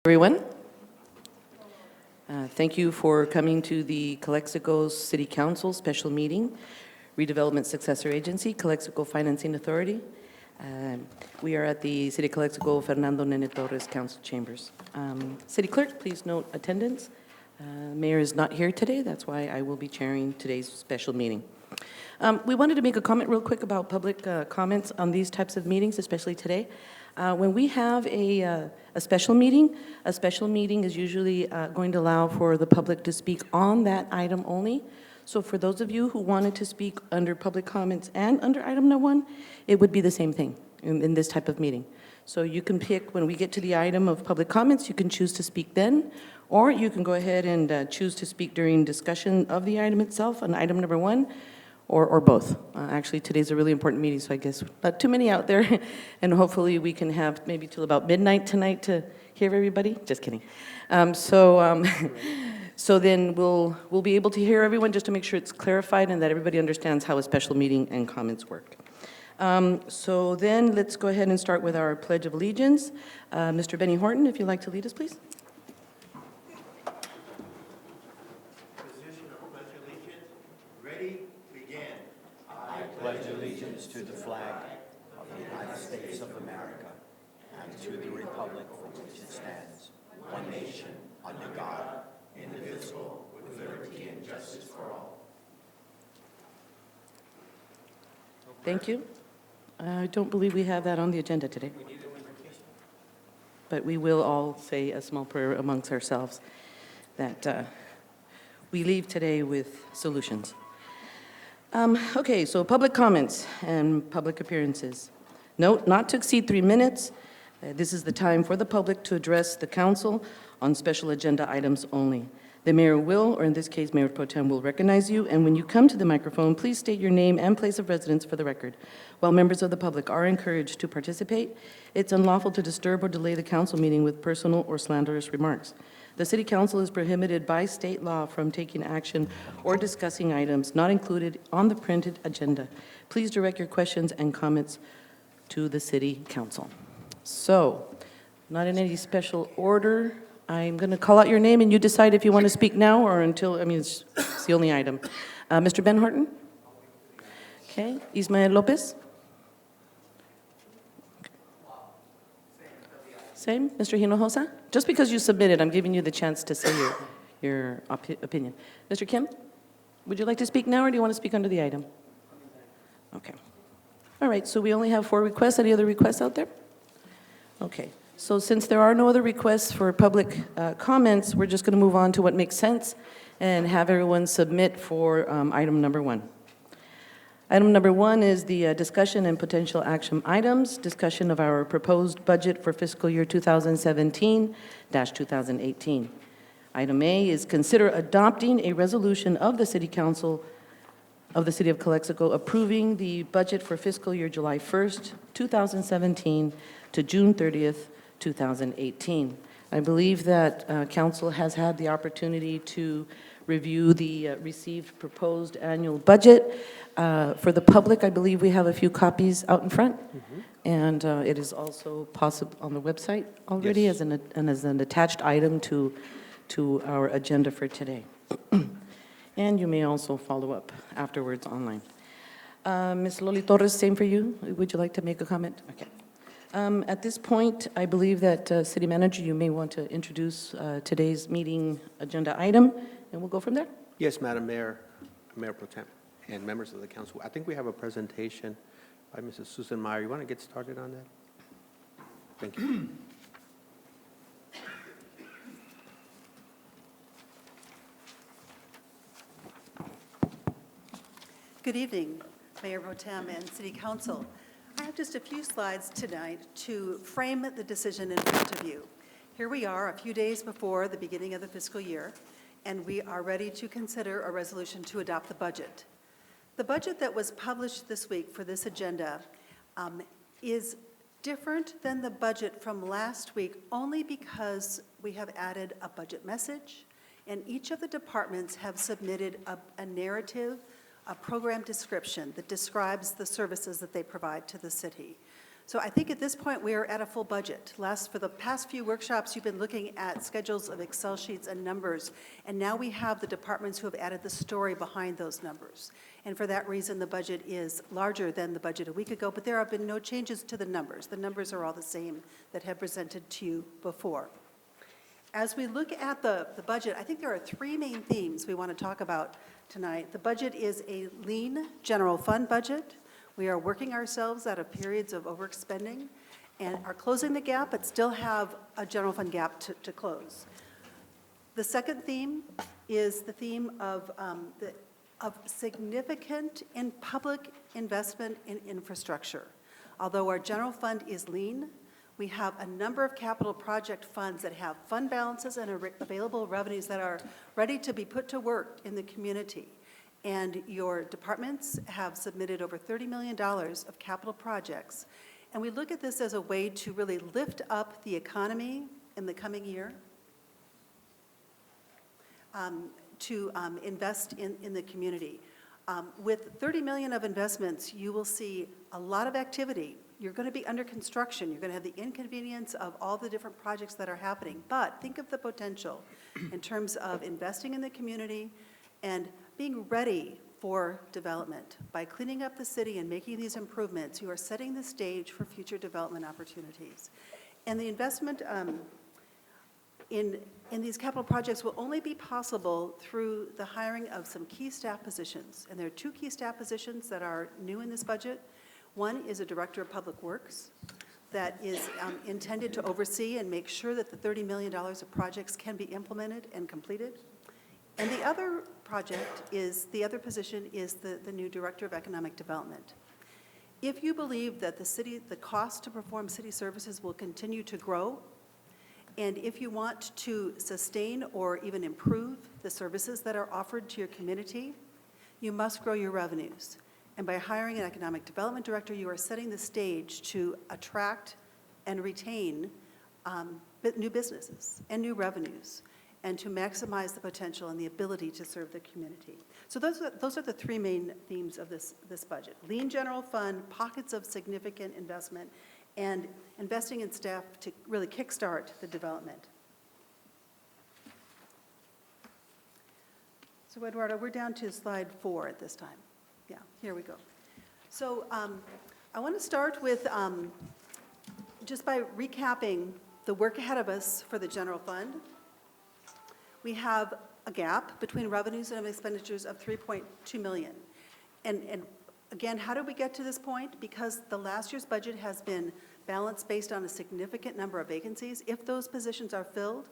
Everyone, thank you for coming to the Calexico City Council special meeting, Redevelopment Successor Agency, Calexico Financing Authority. We are at the City of Calexico Fernando Nene Torres Council Chambers. City Clerk, please note attendance. Mayor is not here today, that's why I will be chairing today's special meeting. We wanted to make a comment real quick about public comments on these types of meetings, especially today. When we have a special meeting is usually going to allow for the public to speak on that item only. So for those of you who wanted to speak under public comments and under item number 1, it would be the same thing in this type of meeting. So you can pick, when we get to the item of public comments, you can choose to speak then, or you can go ahead and choose to speak during discussion of the item itself on item number 1, or both. Actually, today's a really important meeting, so I guess not too many out there, and hopefully we can have maybe till about midnight tonight to hear everybody. Just kidding. So then we'll be able to hear everyone, just to make sure it's clarified and that everybody understands how a special meeting and comments work. So then let's go ahead and start with our Pledge of Allegiance. Mr. Benny Horton, if you'd like to lead us, please. Position of Pledge Allegiance. Ready? Begin. I pledge allegiance to the flag of the United States of America and to the republic for which it stands, one nation, under God, indivisible, with liberty and justice for all. Thank you. I don't believe we have that on the agenda today. But we will all say a small prayer amongst ourselves that we leave today with solutions. Okay, so public comments and public appearances. Note, not to exceed 3 minutes. This is the time for the public to address the council on special agenda items only. The mayor will, or in this case, Mayor Pro Tem will recognize you, and when you come to the microphone, please state your name and place of residence for the record. While members of the public are encouraged to participate, it's unlawful to disturb or delay the council meeting with personal or slanderous remarks. The City Council is prohibited by state law from taking action or discussing items not included on the printed agenda. Please direct your questions and comments to the City Council. So, not in any special order. I'm going to call out your name, and you decide if you want to speak now or until, it's the only item. Mr. Ben Horton? Okay. Ismael Lopez? Same. Mr. Hinojosa? Just because you submitted, I'm giving you the chance to say your opinion. Mr. Kim, would you like to speak now, or do you want to speak under the item? Okay. All right, so we only have 4 requests. Any other requests out there? Okay. So since there are no other requests for public comments, we're just going to move on to what makes sense and have everyone submit for item number 1. Item number 1 is the discussion and potential action items, discussion of our proposed budget for fiscal year 2017-2018. Item A is consider adopting a resolution of the City Council of the City of Calexico approving the budget for fiscal year July 1st, 2017 to June 30th, 2018. I believe that Council has had the opportunity to review the received proposed annual budget. For the public, I believe we have a few copies out in front, and it is also possible on the website already. Yes. as an attached item to our agenda for today. And you may also follow up afterwards online. Ms. Loli Torres, same for you. Would you like to make a comment? Okay. At this point, I believe that City Manager, you may want to introduce today's meeting agenda item, and we'll go from there. Yes, Madam Mayor, Mayor Pro Tem, and members of the council. I think we have a presentation by Mrs. Susan Meyer. You want to get started on that? Thank you. Good evening, Mayor Pro Tem and City Council. I have just a few slides tonight to frame the decision in front of you. Here we are, a few days before the beginning of the fiscal year, and we are ready to consider a resolution to adopt the budget. The budget that was published this week for this agenda is different than the budget from last week only because we have added a budget message, and each of the departments have submitted a narrative, a program description that describes the services that they provide to the city. So I think at this point, we are at a full budget. For the past few workshops, you've been looking at schedules of Excel sheets and numbers, and now we have the departments who have added the story behind those numbers. And for that reason, the budget is larger than the budget a week ago, but there have been no changes to the numbers. The numbers are all the same that have presented to you before. As we look at the budget, I think there are three main themes we want to talk about tonight. The budget is a lean general fund budget. We are working ourselves out of periods of overspending and are closing the gap, but still have a general fund gap to close. The second theme is the theme of significant and public investment in infrastructure. Although our general fund is lean, we have a number of capital project funds that have fund balances and available revenues that are ready to be put to work in the community. And your departments have submitted over $30 million of capital projects. And we look at this as a way to really lift up the economy in the coming year, to invest in the community. With $30 million of investments, you will see a lot of activity. You're going to be under construction. You're going to have the inconvenience of all the different projects that are happening. But think of the potential in terms of investing in the community and being ready for development. By cleaning up the city and making these improvements, you are setting the stage for future development opportunities. And the investment in these capital projects will only be possible through the hiring of some key staff positions. And there are two key staff positions that are new in this budget. One is a director of public works that is intended to oversee and make sure that the $30 million of projects can be implemented and completed. And the other position is the new Director of Economic Development. If you believe that the cost to perform city services will continue to grow, and if you want to sustain or even improve the services that are offered to your community, you must grow your revenues. And by hiring an Economic Development Director, you are setting the stage to attract and retain new businesses and new revenues, and to maximize the potential and the ability to serve the community. So those are the three main themes of this budget. Lean general fund, pockets of significant investment, and investing in staff to really kickstart the development. So Eduardo, we're down to slide 4 at this time. Yeah, here we go. So I want to start with just by recapping the work ahead of us for the general fund. We have a gap between revenues and expenditures of $3.2 million. And again, how did we get to this point? Because the last year's budget has been balanced based on a significant number of vacancies. If those positions are filled,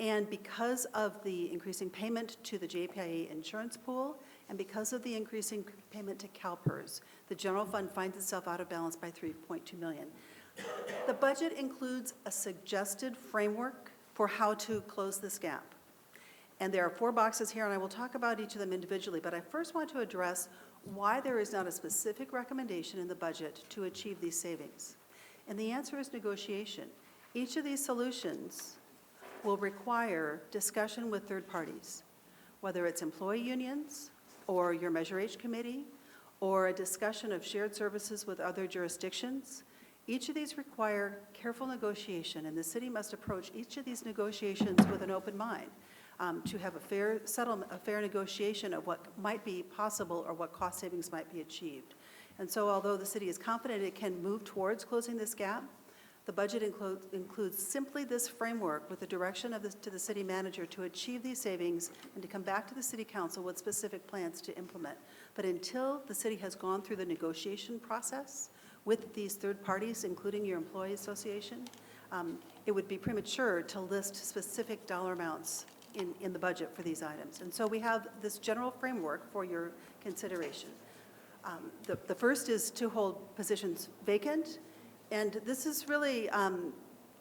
and because of the increasing payment to the JPIA insurance pool, and because of the increasing payment to CalPERS, the general fund finds itself out of balance by $3.2 million. The budget includes a suggested framework for how to close this gap. And there are 4 boxes here, and I will talk about each of them individually, but I first want to address why there is not a specific recommendation in the budget to achieve these savings. And the answer is negotiation. Each of these solutions will require discussion with third parties, whether it's employee unions or your Measure H committee or a discussion of shared services with other jurisdictions. Each of these require careful negotiation, and the city must approach each of these negotiations with an open mind. To have a fair settlement, a fair negotiation of what might be possible or what cost savings might be achieved. And so although the city is confident it can move towards closing this gap, the budget includes simply this framework with the direction to the city manager to achieve these savings and to come back to the city council with specific plans to implement. But until the city has gone through the negotiation process with these third parties, including your employee association, it would be premature to list specific dollar amounts in the budget for these items. And so we have this general framework for your consideration. The first is to hold positions vacant, and this is really,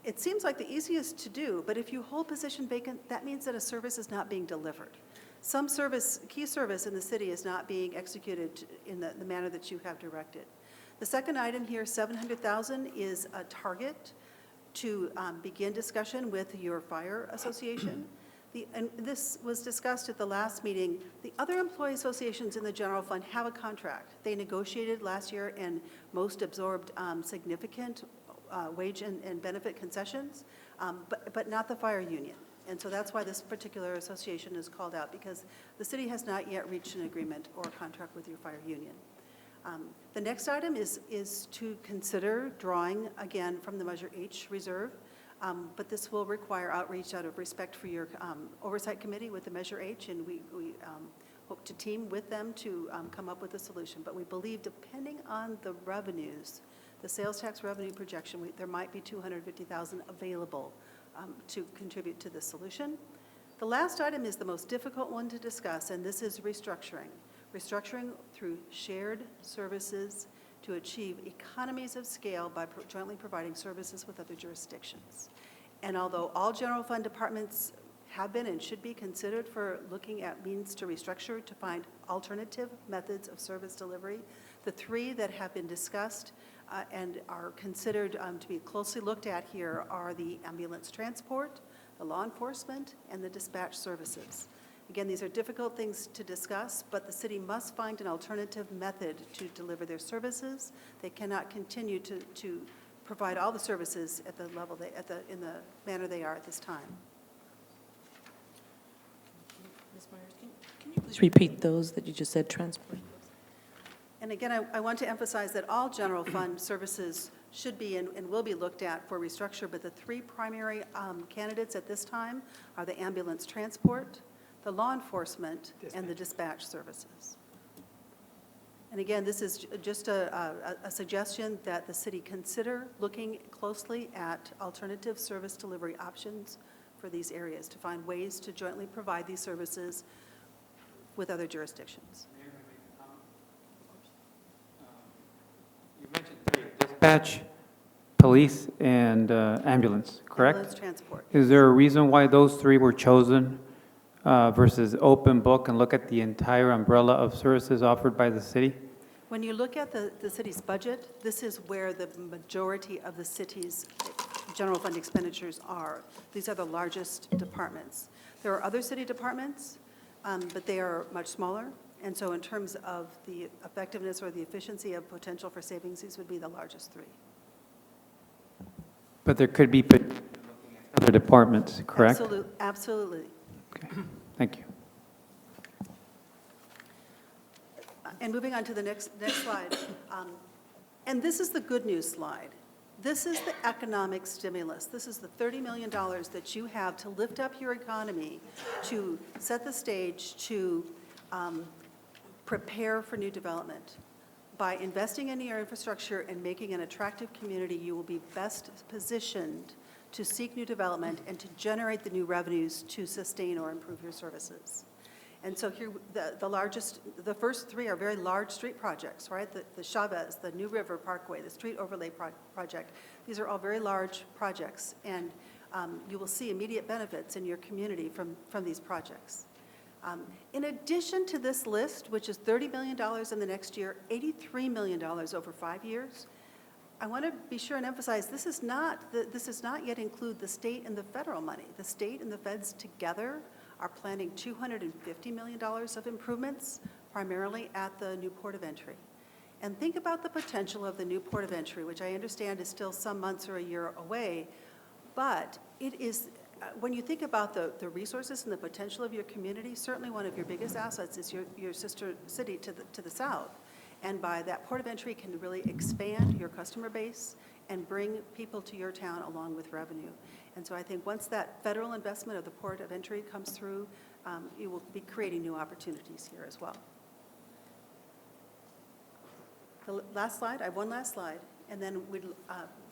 it seems like the easiest to do, but if you hold position vacant, that means that a service is not being delivered. Some service, key service in the city is not being executed in the manner that you have directed. The second item here, $700,000, is a target to begin discussion with your fire association. And this was discussed at the last meeting. The other employee associations in the general fund have a contract. They negotiated last year, and most absorbed significant wage and benefit concessions, but not the fire union. And so that's why this particular association is called out, because the city has not yet reached an agreement or a contract with your fire union. The next item is to consider drawing again from the Measure H reserve, but this will require outreach out of respect for your oversight committee with the Measure H, and we hope to team with them to come up with a solution. But we believe, depending on the revenues, the sales tax revenue projection, there might be $250,000 available to contribute to this solution. The last item is the most difficult one to discuss, and this is restructuring. Restructuring through shared services to achieve economies of scale by jointly providing services with other jurisdictions. And although all general fund departments have been and should be considered for looking at means to restructure to find alternative methods of service delivery, the three that have been discussed and are considered to be closely looked at here are the ambulance transport, the law enforcement, and the dispatch services. Again, these are difficult things to discuss, but the city must find an alternative method to deliver their services. They cannot continue to provide all the services at the level in the manner they are at this time. Ms. Myers, can you please repeat those that you just said, transport? And again, I want to emphasize that all general fund services should be and will be looked at for restructure, but the three primary candidates at this time are the ambulance transport, the law enforcement, and the dispatch services. And again, this is just a suggestion that the city consider looking closely at alternative service delivery options for these areas to find ways to jointly provide these services with other jurisdictions. You mentioned three: dispatch, police, and ambulance, correct? Ambulance transport. Is there a reason why those three were chosen versus open book and look at the entire umbrella of services offered by the city? When you look at the city's budget, this is where the majority of the city's general fund expenditures are. These are the largest departments. There are other city departments, but they are much smaller. And so in terms of the effectiveness or the efficiency of potential for savings, these would be the largest three. But there could be other departments, correct? Absolutely. Okay, thank you. And moving on to the next slide. And this is the good news slide. This is the economic stimulus. This is the $30 million that you have to lift up your economy, to set the stage, to prepare for new development. By investing in your infrastructure and making an attractive community, you will be best positioned to seek new development and to generate the new revenues to sustain or improve your services. And so here, the first three are very large street projects, right? The Chavez, the New River Parkway, the street overlay project. These are all very large projects, and you will see immediate benefits in your community from these projects. In addition to this list, which is $30 million in the next year, $83 million over 5 years, I want to be sure and emphasize this does not yet include the state and the federal money. The state and the feds together are planning $250 million of improvements, primarily at the new port of entry. And think about the potential of the new port of entry, which I understand is still some months or a year away, but it is, when you think about the resources and the potential of your community, certainly one of your biggest assets is your sister city to the south. And by that port of entry can really expand your customer base and bring people to your town along with revenue. And so I think once that federal investment of the port of entry comes through, you will be creating new opportunities here as well. The last slide, I have one last slide, and then we'd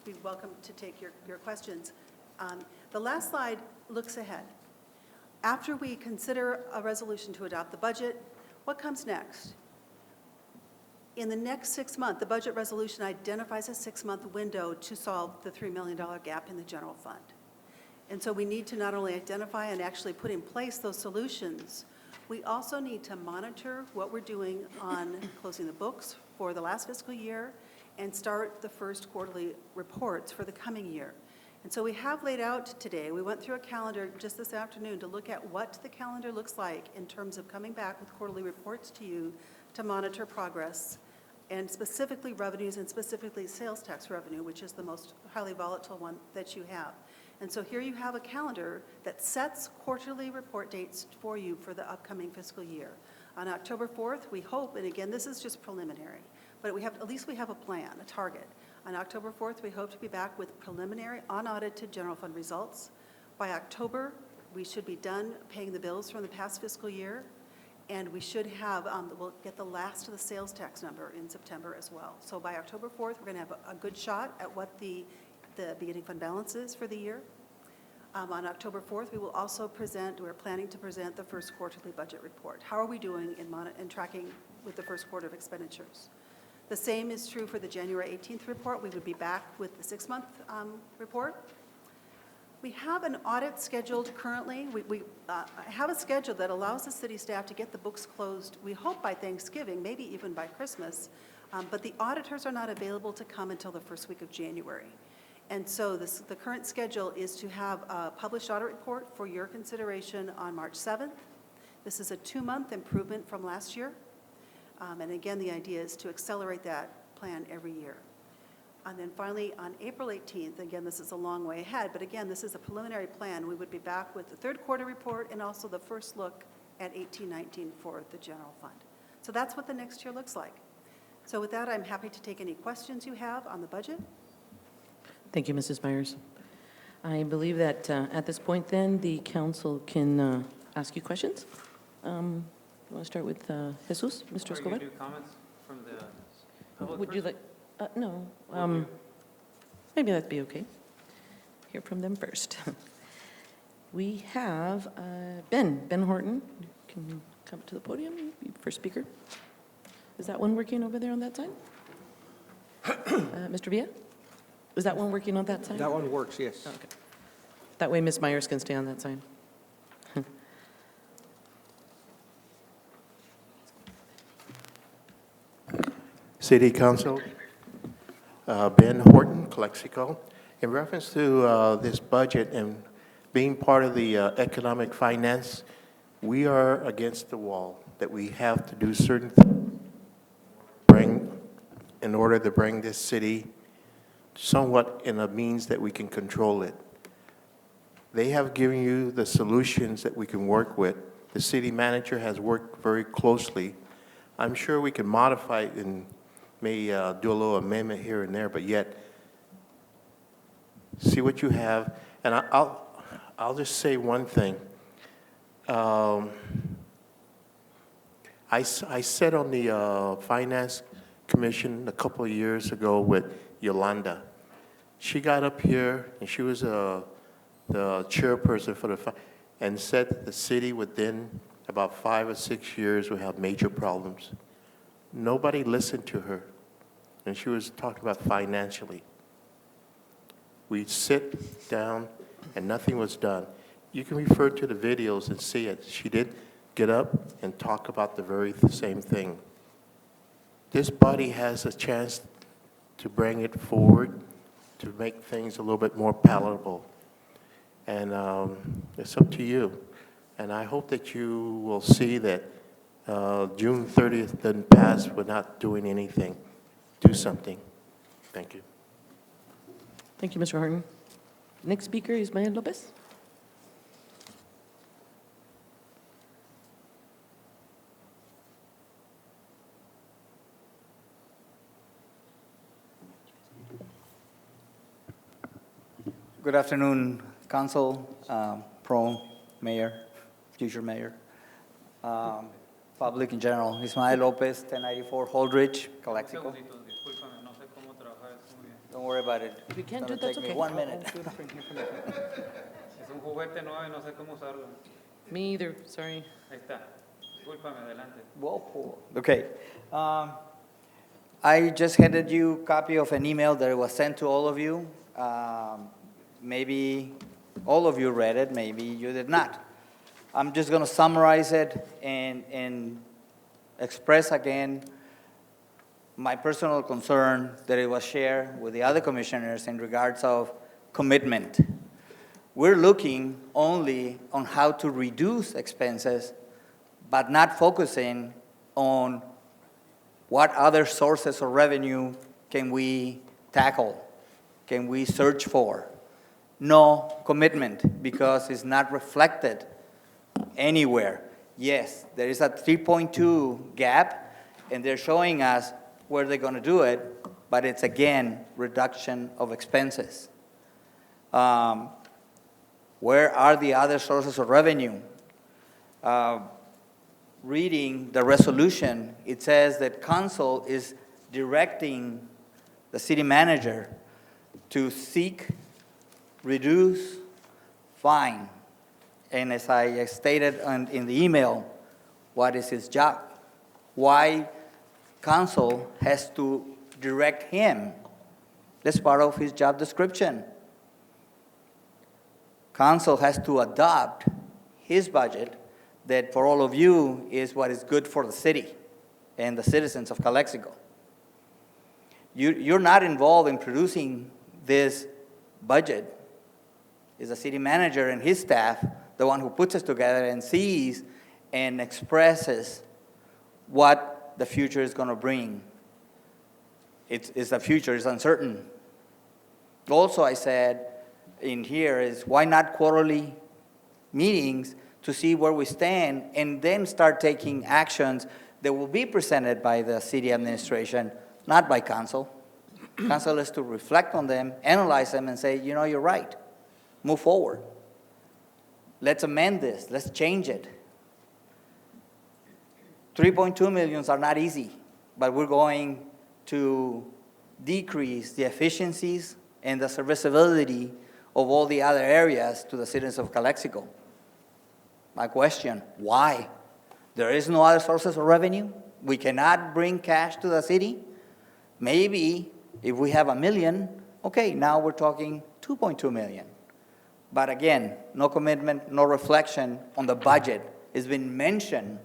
be welcome to take your questions. The last slide looks ahead. After we consider a resolution to adopt the budget, what comes next? In the next 6 months, the budget resolution identifies a 6-month window to solve the $3 million gap in the general fund. And so we need to not only identify and actually put in place those solutions, we also need to monitor what we're doing on closing the books for the last fiscal year and start the first quarterly reports for the coming year. And so we have laid out today, we went through a calendar just this afternoon to look at what the calendar looks like in terms of coming back with quarterly reports to you to monitor progress, and specifically revenues and specifically sales tax revenue, which is the most highly volatile one that you have. And so here you have a calendar that sets quarterly report dates for you for the upcoming fiscal year. On October 4th, we hope, and again, this is just preliminary, but at least we have a plan, a target. On October 4th, we hope to be back with preliminary unaudited general fund results. By October, we should be done paying the bills from the past fiscal year, and we should have, we'll get the last of the sales tax number in September as well. So by October 4th, we're going to have a good shot at what the beginning fund balance is for the year. On October 4th, we will also we're planning to present the first quarterly budget report. How are we doing in tracking with the first quarter of expenditures? The same is true for the January 18th report. We would be back with the 6-month report. We have an audit scheduled currently. We have a schedule that allows the city staff to get the books closed, we hope by Thanksgiving, maybe even by Christmas, but the auditors are not available to come until the first week of January. And so the current schedule is to have a published audit report for your consideration on March 7th. This is a 2-month improvement from last year. And again, the idea is to accelerate that plan every year. And then finally, on April 18th, again, this is a long way ahead, but again, this is a preliminary plan. We would be back with the third quarter report and also the first look at 18-19 for the general fund. So that's what the next year looks like. So with that, I'm happy to take any questions you have on the budget. Thank you, Mrs. Myers. I believe that at this point, then, the council can ask you questions. You want to start with Jesus, Mr. Escobar? Are you going to do comments from the public Would you first? like, no, Will you? maybe that'd be okay. Hear from them first. We have Ben Horton. Can you come to the podium, first speaker? Is that one working over there on that side? Mr. Villa? Is that one working on that side? That one works, yes. Okay. That way Ms. Myers can stay on that side. City Council, Ben Horton, Calexico. In reference to this budget and being part of the economic finance, we are against the wall, that we have to do certain things in order to bring this city somewhat in a means that we can control it. They have given you the solutions that we can work with. The city manager has worked very closely. I'm sure we can modify it and may do a little amendment here and there, but yet see what you have. And I'll just say one thing. I sat on the Finance Commission a couple of years ago with Yolanda. She got up here and she was the chairperson for and said that the city within about 5 or 6 years will have major problems. Nobody listened to her, and she was talking about financially. We'd sit down and nothing was done. You can refer to the videos and see it. She did get up and talk about the very same thing. This body has a chance to bring it forward, to make things a little bit more palatable. And it's up to you. And I hope that you will see that June 30th doesn't pass without not doing anything. Do something. Thank you. Thank you, Mr. Horton. Next speaker is Mayor Lopez. Good afternoon, Council, Mayor, future Mayor, public in general. Ismael Lopez, 1094 Holdridge, Calexico. Segundito, discúlpame, no sé cómo trabajar esto muy bien. Don't worry about it. If you can't It's do it, gonna that's take me okay. 1 I'll minute. do it from here, from here. Es un juguete nuevo y no sé cómo usarlo. Me either, sorry. Ahí está. Discúlpame, adelante. Whoa. Okay. I just handed you a copy of an email that was sent to all of you. Maybe all of you read it, maybe you did not. I'm just going to summarize it and express again my personal concern that it was shared with the other commissioners in regards of commitment. We're looking only on how to reduce expenses, but not focusing on what other sources of revenue can we tackle, can we search for. No commitment, because it's not reflected anywhere. Yes, there is a 3.2 gap, and they're showing us where they're going to do it, but it's, again, reduction of expenses. Where are the other sources of revenue? Reading the resolution, it says that council is directing the city manager to seek, reduce, fine. And as I stated in the email, what is his job? Why council has to direct him? That's part of his job description. Council has to adopt his budget that, for all of you, is what is good for the city and the citizens of Calexico. You're not involved in producing this budget. It's the city manager and his staff, the one who puts us together and sees and expresses what the future is going to bring. It's the future is uncertain. Also, I said in here is, why not quarterly meetings to see where we stand and then start taking actions that will be presented by the city administration, not by council. Council is to reflect on them, analyze them, and say, you know, you're right. Move forward. Let's amend this. Let's change it. 3.2 million are not easy, but we're going to decrease the efficiencies and the serviceability of all the other areas to the citizens of Calexico. My question, why? There is no other sources of revenue? We cannot bring cash to the city? Maybe if we have $1 million, okay, now we're talking 2.2 million. But again, no commitment, no reflection on the budget. It's been mentioned,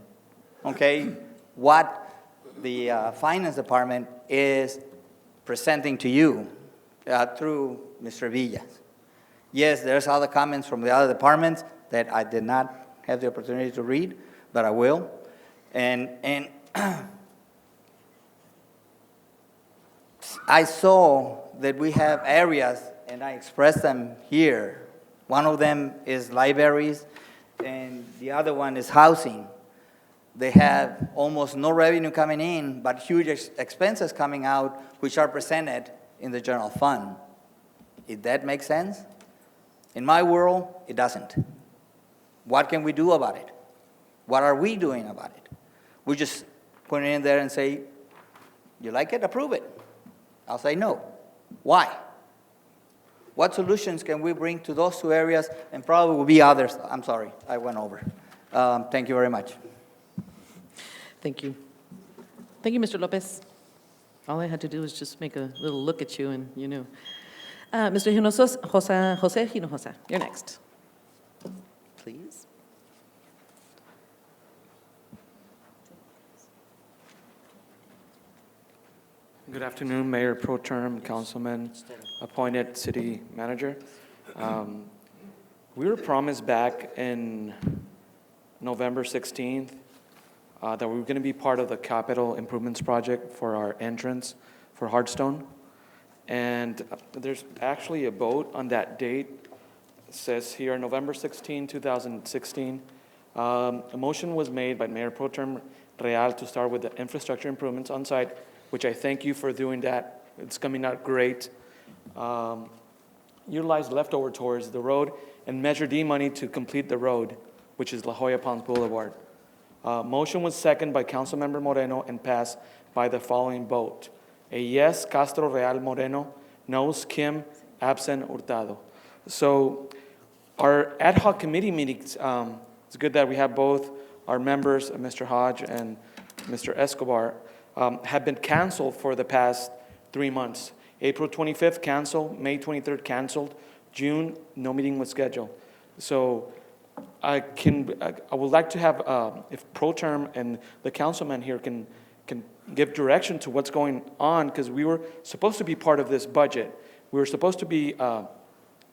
okay, what the finance department is presenting to you through Mr. Villas. Yes, there's other comments from the other departments that I did not have the opportunity to read, but I will. And I saw that we have areas, and I expressed them here. One of them is libraries, and the other one is housing. They have almost no revenue coming in, but huge expenses coming out, which are presented in the general fund. If that makes sense? In my world, it doesn't. What can we do about it? What are we doing about it? We just put it in there and say, you like it, approve it. I'll say no. Why? What solutions can we bring to those two areas? And probably will be others. I'm sorry, I went over. Thank you very much. Thank you. Thank you, Mr. Lopez. All I had to do was just make a little look at you, and you knew. Mr. José Hinojosa, you're next. Please. Good afternoon, Mayor Pro Tem, Councilman, appointed City Manager. We were promised back in November 16th that we were going to be part of the capital improvements project for our entrance for Hardstone. And there's actually a vote on that date. It says here, November 16, 2016. A motion was made by Mayor Pro Tem Real to start with the infrastructure improvements on site, which I thank you for doing that. It's coming out great. Utilize leftover towards the road and Measure D money to complete the road, which is La Jolla Palms Boulevard. Motion was seconded by Councilmember Moreno and passed by the following vote. A yes, Castro Real Moreno. No's, Kim. Absent, Hurtado. So our ad hoc committee meetings, it's good that we have both our members, Mr. Hodge and Mr. Escobar, have been canceled for the past 3 months. April 25th canceled, May 23rd canceled, June no meeting was scheduled. So I would like to have, if Pro Tem and the councilman here can give direction to what's going on, because we were supposed to be part of this budget. We were supposed to be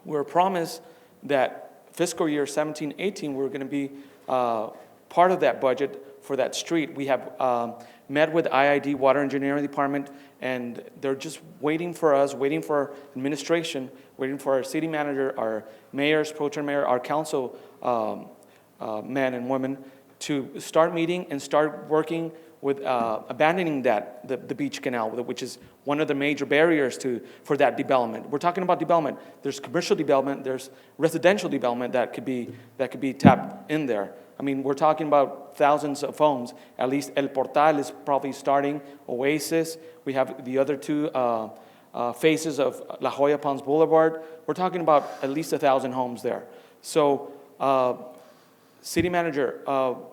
We were promised that fiscal year 17-18, we're going to be part of that budget for that street. We have met with IID, Water Engineering Department, and they're just waiting for us, waiting for our administration, waiting for our city manager, our mayors, pro tem mayor, our council men and women to start meeting and start working with abandoning the beach canal, which is one of the major barriers for that development. We're talking about development. There's commercial development, there's residential development that could be tapped in there. I mean, we're talking about thousands of homes. At least El Portal is probably starting, Oasis. We have the other two phases of La Jolla Palms Boulevard. We're talking about at least 1,000 homes there. So, City Manager,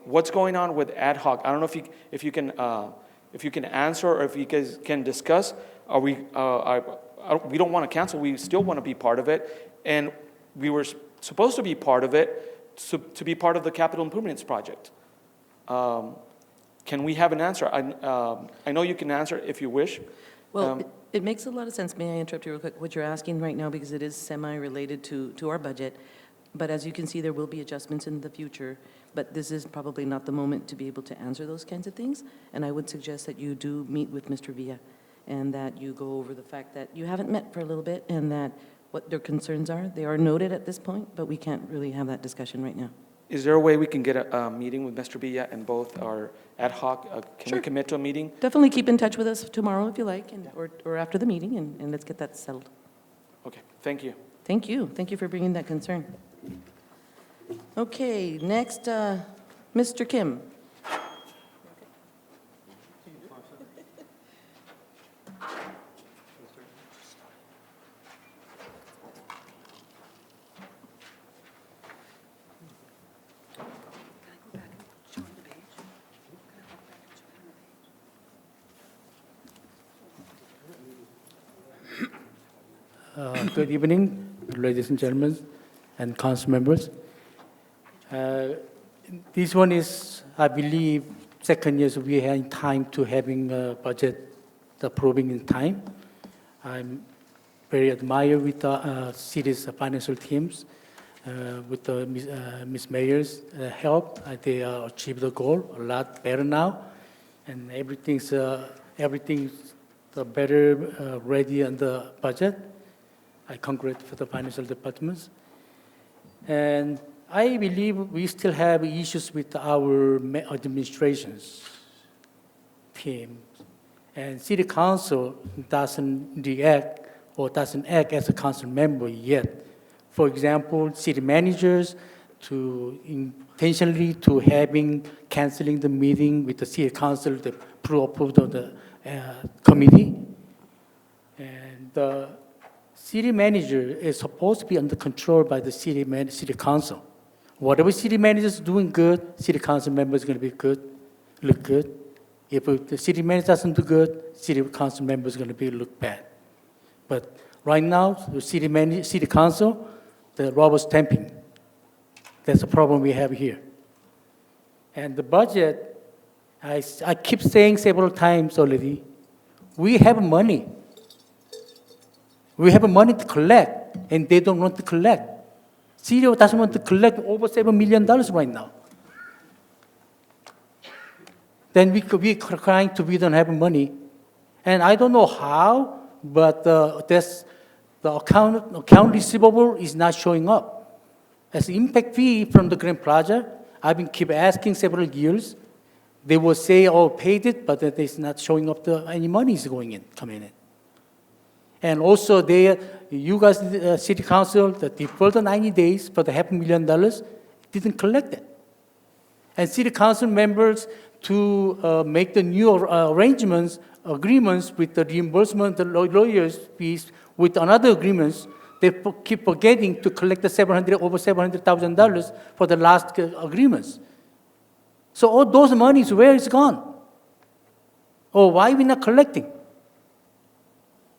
what's going on with ad hoc? I don't know if you can answer or if you guys can discuss. We don't want to cancel. We still want to be part of it, and we were supposed to be part of it. To be part of the capital improvements project. Can we have an answer? I know you can answer if you wish. Well, it makes a lot of sense. May I interrupt you real quick? What you're asking right now, because it is semi-related to our budget, but as you can see, there will be adjustments in the future, but this is probably not the moment to be able to answer those kinds of things, and I would suggest that you do meet with Mr. Villa, and that you go over the fact that you haven't met for a little bit, and that what their concerns are. They are noted at this point, but we can't really have that discussion right now. Is there a way we can get a meeting with Mr. Villa and both our ad hoc? Can we Sure. commit to a meeting? Definitely keep in touch with us tomorrow if you like, or after the meeting, and let's get that settled. Okay, thank you. Thank you. Thank you for bringing that concern. Okay, next, Mr. Kim. Good evening, ladies and gentlemen, and council members. This one is, I believe, second year we are in time to having a budget approving in time. I'm very admire with the city's financial teams, with the Ms. Mayor's help. They achieved the goal a lot better now, and everything's better ready on the budget. I congratulate for the financial departments. And I believe we still have issues with our administration's team. And city council doesn't react or doesn't act as a council member yet. For example, city managers intentionally to having canceling the meeting with the city council, the pre-approved of the committee. And the city manager is supposed to be under control by the city council. Whatever city manager is doing good, city council member is going to be good, look good. If the city manager doesn't do good, city council member is going to look bad. But right now, the city council, the rubber stamping. That's the problem we have here. And the budget, I keep saying several times already, we have money. We have money to collect, and they don't want to collect. City doesn't want to collect over $7 million right now. Then we crying to we don't have money. And I don't know how, but the account receivable is not showing up. As impact fee from the Grand Plaza, I've been keep asking several years. They will say, oh, paid it, but it's not showing up any money is coming in. And also, you guys, city council, that deferred the 90 days for the $500,000, didn't collect it. And city council members to make the new agreements with the reimbursement, the lawyers' fees, with another agreements, they keep forgetting to collect the over $700,000 for the last agreements. So all those monies, where is gone? Or why we not collecting?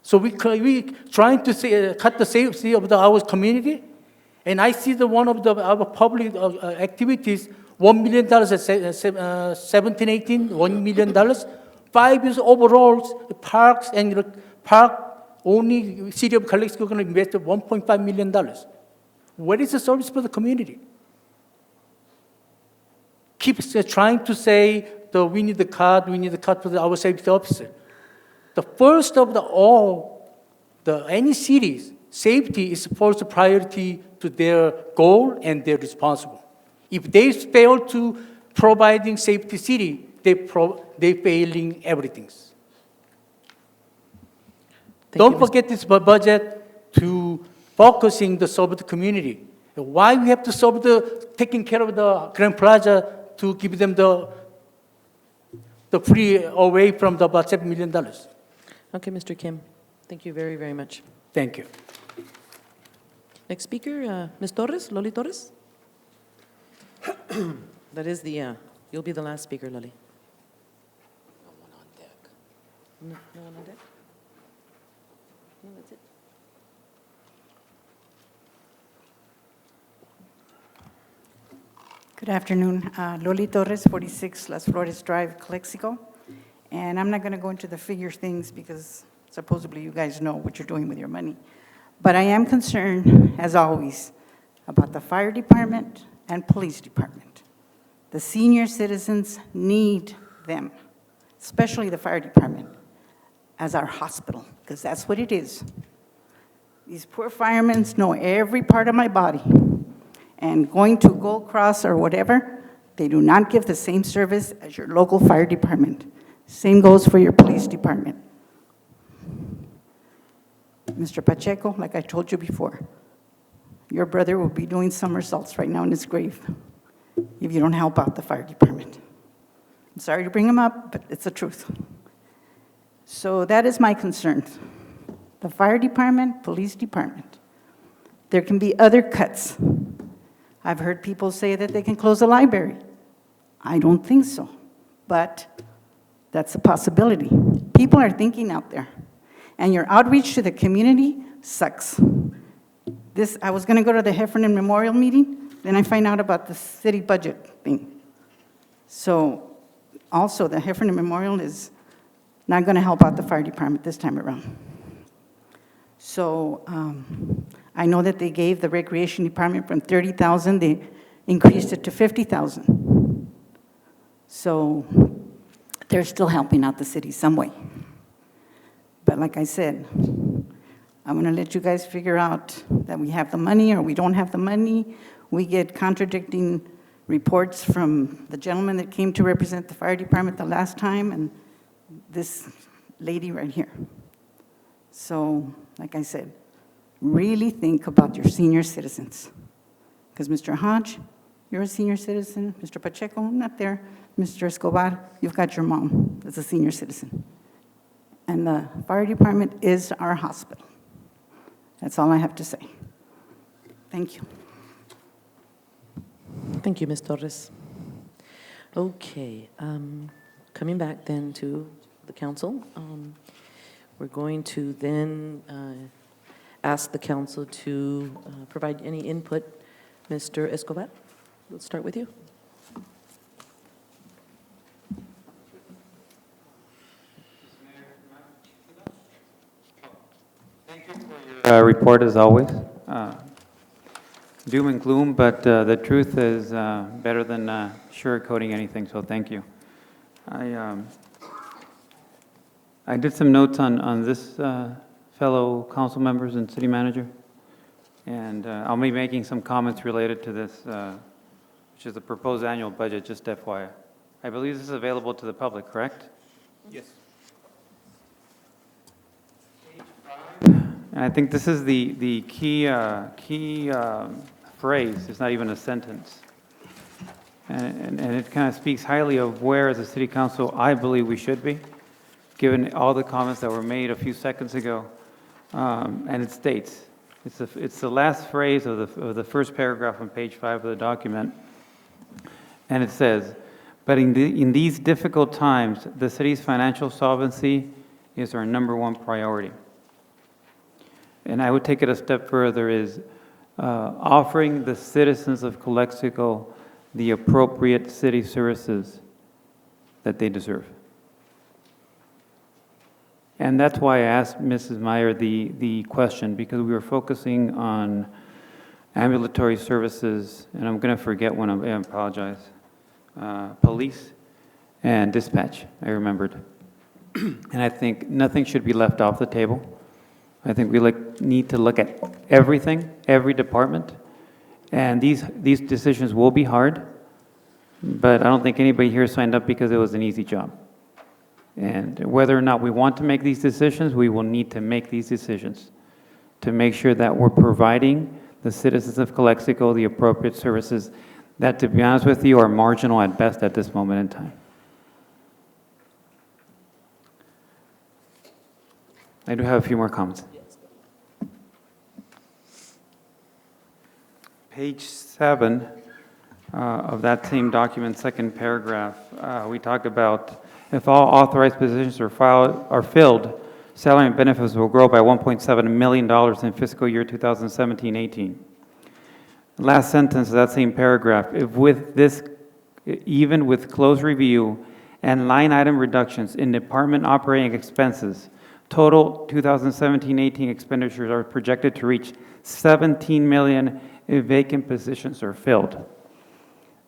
So we trying to cut the safety of our community, and I see one of our public activities, $1 million at 17, 18, $1 million, 5 years overall, parks and park only city of Calexico going to invest $1.5 million. What is the service for the community? Keeps trying to say that we need the cut for our safety officer. The first of any cities, safety is first priority to their goal and they're responsible. If they fail to providing safety city, they failing everything. Don't forget this budget to focusing the serve the community. Why we have to serve taking care of the Grand Plaza to give them the free away from the about $7 million. Okay, Mr. Kim, thank you very, very much. Thank you. Next speaker, Ms. Torres, Loli Torres. That is you'll be the last speaker, Loli. No one on deck. No one on deck? No, that's it. Good afternoon. Loli Torres, 46 Las Flores Drive, Calexico. And I'm not going to go into the figure things because supposedly you guys know what you're doing with your money. But I am concerned, as always, about the fire department and police department. The senior citizens need them, especially the fire department, as our hospital, because that's what it is. These poor firemen know every part of my body. And going to Gold Cross or whatever, they do not give the same service as your local fire department. Same goes for your police department. Mr. Pacheco, like I told you before, your brother will be doing somersaults right now in his grave if you don't help out the fire department. I'm sorry to bring him up, but it's the truth. So that is my concern. The fire department, police department. There can be other cuts. I've heard people say that they can close the library. I don't think so, but that's a possibility. People are thinking out there, and your outreach to the community sucks. I was going to go to the Heffernan Memorial meeting, then I find out about the city budget thing. So also, the Heffernan Memorial is not going to help out the fire department this time around. So I know that they gave the recreation department from $30,000, they increased it to $50,000. So they're still helping out the city some way. But like I said, I'm going to let you guys figure out that we have the money or we don't have the money. We get contradicting reports from the gentleman that came to represent the fire department the last time and this lady right here. So, like I said, really think about your senior citizens. Because Mr. Hodge, you're a senior citizen. Mr. Pacheco, not there. Mr. Escobar, you've got your mom that's a senior citizen. And the fire department is our hospital. That's all I have to say. Thank you. Thank you, Ms. Torres. Okay, coming back then to the council, we're going to then ask the council to provide any input. Mr. Escobar, let's start with you. Report as always. Doom and gloom, but the truth is better than sugarcoating anything, so thank you. I did some notes on this fellow council members and city manager, and I'll be making some comments related to this, which is the proposed annual budget, just FYI. I believe this is available to the public, correct? Yes. And I think this is the key phrase. It's not even a sentence. And it kind of speaks highly of where, as a city council, I believe we should be, given all the comments that were made a few seconds ago. And it states, it's the last phrase of the first paragraph on page 5 of the document. And it says, but in these difficult times, the city's financial solvency is our #1 priority. And I would take it a step further, is offering the citizens of Calexico the appropriate city services that they deserve. And that's why I asked Mrs. Meyer the question, because we were focusing on ambulatory services, and I'm going to forget one, I apologize, police and dispatch, I remembered. And I think nothing should be left off the table. I think we need to look at everything, every department, and these decisions will be hard, but I don't think anybody here signed up because it was an easy job. And whether or not we want to make these decisions, we will need to make these decisions to make sure that we're providing the citizens of Calexico the appropriate services that, to be honest with you, are marginal at best at this moment in time. I do have a few more comments. Page 7 of that same document, second paragraph, we talk about if all authorized positions are filled, salary and benefits will grow by $1.7 million in fiscal year 2017-18. Last sentence of that same paragraph, if with this, even with close review and line item reductions in department operating expenses, total 2017-18 expenditures are projected to reach 17 million if vacant positions are filled.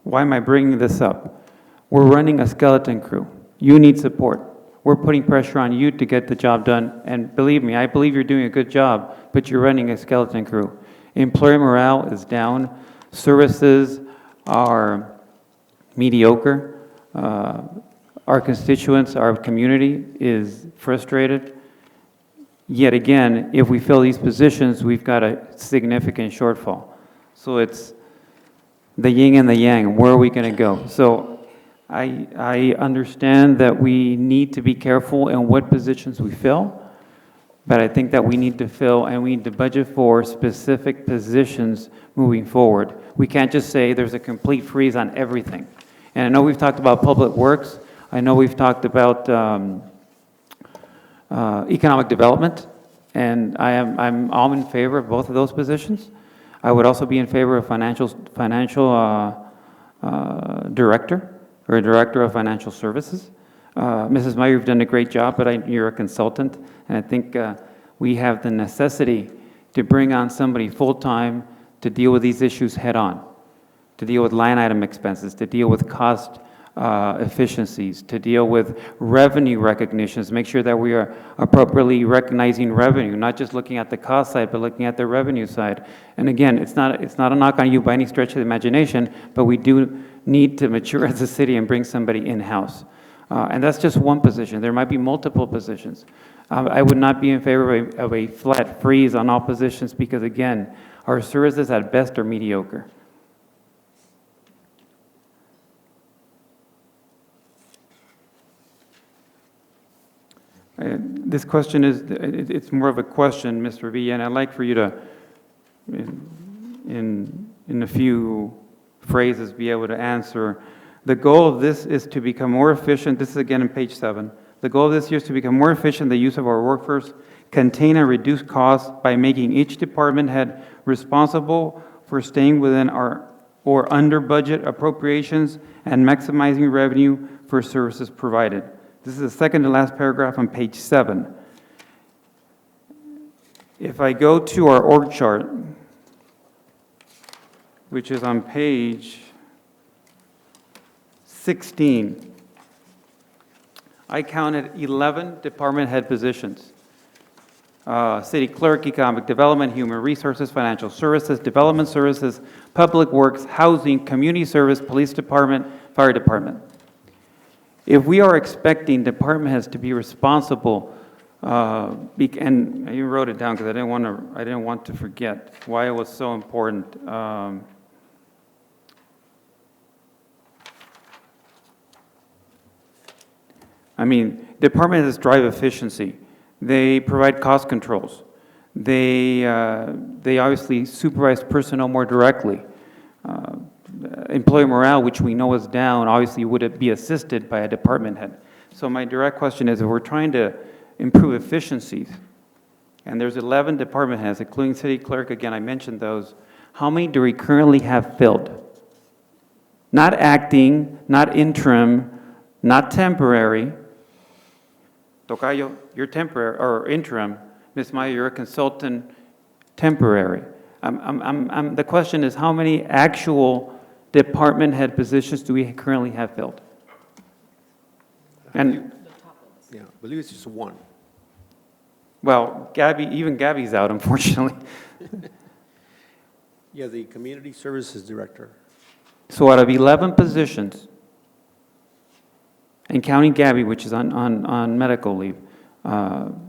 Why am I bringing this up? We're running a skeleton crew. You need support. We're putting pressure on you to get the job done. And believe me, I believe you're doing a good job, but you're running a skeleton crew. Employee morale is down. Services are mediocre. Our constituents, our community is frustrated. Yet again, if we fill these positions, we've got a significant shortfall. So it's the yin and the yang. Where are we going to go? So I understand that we need to be careful in what positions we fill, but I think that we need to fill and we need to budget for specific positions moving forward. We can't just say there's a complete freeze on everything. And I know we've talked about public works. I know we've talked about economic development, and I'm all in favor of both of those positions. I would also be in favor of financial director, or a director of financial services. Mrs. Meyer, you've done a great job, but you're a consultant, and I think we have the necessity to bring on somebody full-time to deal with these issues head-on, to deal with line item expenses, to deal with cost efficiencies, to deal with revenue recognitions, make sure that we are appropriately recognizing revenue, not just looking at the cost side, but looking at the revenue side. And again, it's not a knock on you by any stretch of the imagination, but we do need to mature as a city and bring somebody in-house. And that's just one position. There might be multiple positions. I would not be in favor of a flat freeze on all positions because, again, our services at best are mediocre. This question it's more of a question, Mr. Villa, and I'd like for you to, in a few phrases, be able to answer. The goal of this is to become more efficient. This is again on page 7. The goal of this year is to become more efficient in the use of our workforce, contain and reduce costs by making each department head responsible for staying within our or under budget appropriations and maximizing revenue for services provided. This is the second to last paragraph on page 7. If I go to our org chart, which is on page 16, I counted 11 department head positions. City clerk, economic development, human resources, financial services, development services, public works, housing, community service, police department, fire department. If we are expecting department heads to be responsible, and you wrote it down because I didn't want to forget why it was so important. I mean, department heads drive efficiency. They provide cost controls. They obviously supervise personnel more directly. Employee morale, which we know is down, obviously would be assisted by a department head. So my direct question is, if we're trying to improve efficiencies, and there's 11 department heads, including city clerk, again, I mentioned those, how many do we currently have filled? Not acting, not interim, not temporary. Tocayo, you're temporary, or interim. Ms. Maya, you're a consultant temporary. The question is, how many actual department head positions do we currently have filled? And, Yeah, I believe it's just one. well, even Gabby's out, unfortunately. Yeah, the Community Services Director. So out of 11 positions, and counting Gabby, which is on medical leave,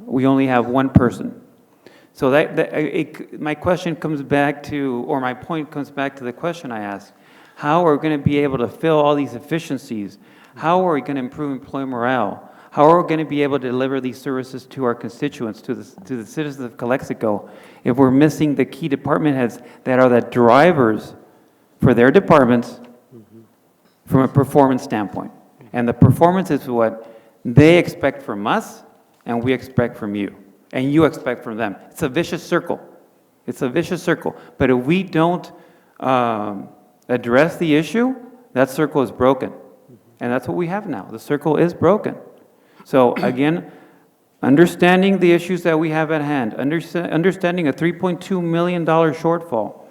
we only have one person. So my question comes back to, or my point comes back to the question I asked. How are we going to be able to fill all these efficiencies? How are we going to improve employee morale? How are we going to be able to deliver these services to our constituents, to the citizens of Calexico, if we're missing the key department heads that are the drivers for their departments from a performance standpoint? And the performance is what they expect from us, and we expect from you, and you expect from them. It's a vicious circle. It's a vicious circle. But if we don't address the issue, that circle is broken. And that's what we have now. The circle is broken. So again, understanding the issues that we have at hand, understanding a $3.2 million shortfall,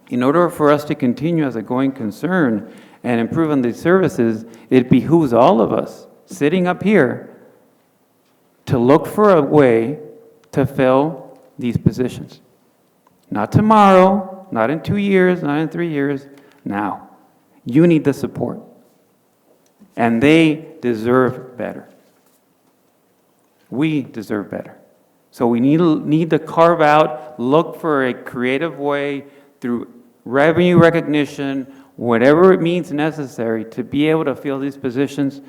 in order for us to continue as a going concern and improve on these services, it behooves all of us sitting up here to look for a way to fill these positions. Not tomorrow, not in 2 years, not in 3 years, now. You need the support. And they deserve better. We deserve better. So we need to carve out, look for a creative way through revenue recognition, whatever it means necessary to be able to fill these positions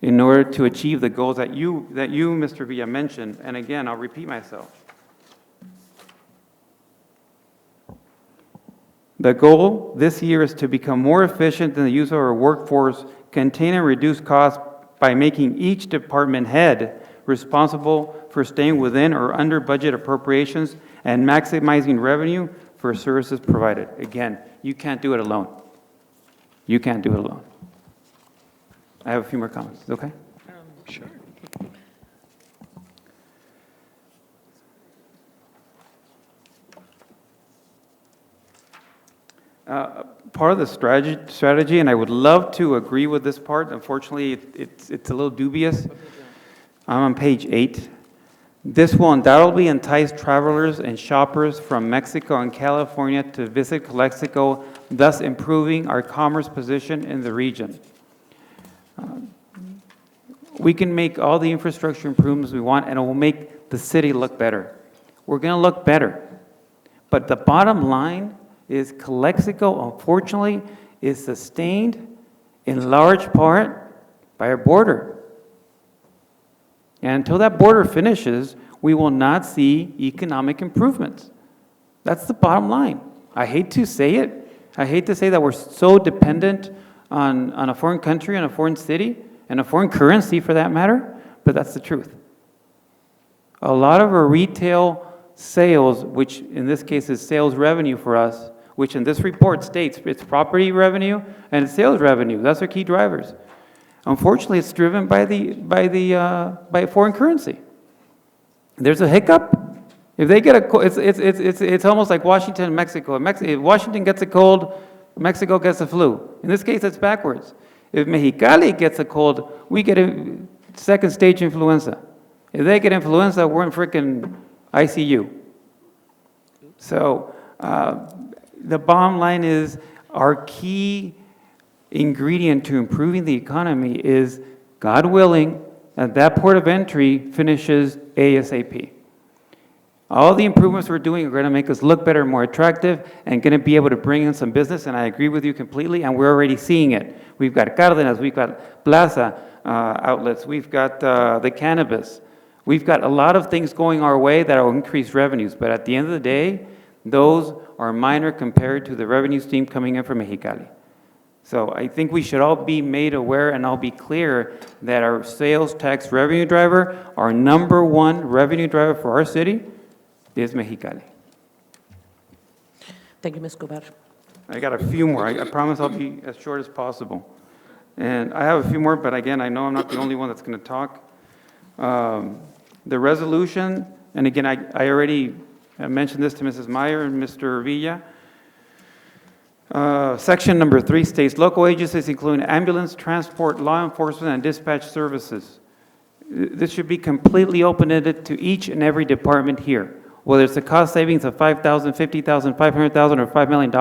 in order to achieve the goals that you, Mr. Villa, mentioned. And again, I'll repeat myself. The goal this year is to become more efficient in the use of our workforce, contain and reduce costs by making each department head responsible for staying within or under budget appropriations and maximizing revenue for services provided. Again, you can't do it alone. You can't do it alone. I have a few more comments, okay? Sure. Part of the strategy, and I would love to agree with this part, unfortunately, it's a little dubious. I'm on page 8. This will undoubtedly entice travelers and shoppers from Mexico and California to visit Calexico, thus improving our commerce position in the region. We can make all the infrastructure improvements we want, and it will make the city look better. We're going to look better. But the bottom line is Calexico, unfortunately, is sustained in large part by our border. And until that border finishes, we will not see economic improvements. That's the bottom line. I hate to say it. I hate to say that we're so dependent on a foreign country and a foreign city and a foreign currency for that matter, but that's the truth. A lot of our retail sales, which in this case is sales revenue for us, which in this report states it's property revenue and it's sales revenue. That's our key drivers. Unfortunately, it's driven by foreign currency. There's a hiccup. If they get it's almost like Washington and Mexico. If Washington gets a cold, Mexico gets a flu. In this case, it's backwards. If Mexicali gets a cold, we get a second stage influenza. If they get influenza, we're in freaking ICU. So the bottom line is our key ingredient to improving the economy is, God willing, that port of entry finishes ASAP. All the improvements we're doing are going to make us look better, more attractive, and going to be able to bring in some business, and I agree with you completely, and we're already seeing it. We've got Cardenas, we've got Plaza outlets, we've got the cannabis. We've got a lot of things going our way that will increase revenues, but at the end of the day, those are minor compared to the revenue stream coming in from Mexicali. So I think we should all be made aware and all be clear that our sales tax revenue driver, our number one revenue driver for our city, is Mexicali. Thank you, Ms. Escobar. I got a few more. I promise I'll be as short as possible. And I have a few more, but again, I know I'm not the only one that's going to talk. The resolution, and again, I already mentioned this to Mrs. Meyer and Mr. Villa. Section number 3 states, local agencies including ambulance, transport, law enforcement, and dispatch services. This should be completely open-ended to each and every department here. Whether it's a cost savings of $5,000, $50,000, $500,000, or $5 million,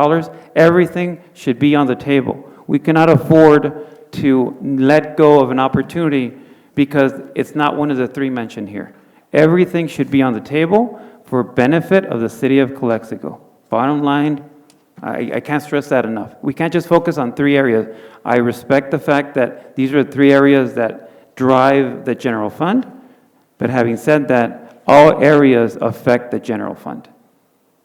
everything should be on the table. We cannot afford to let go of an opportunity because it's not one of the 3 mentioned here. Everything should be on the table for benefit of the city of Calexico. Bottom line, I can't stress that enough. We can't just focus on 3 areas. I respect the fact that these are 3 areas that drive the general fund, but having said that, all areas affect the general fund,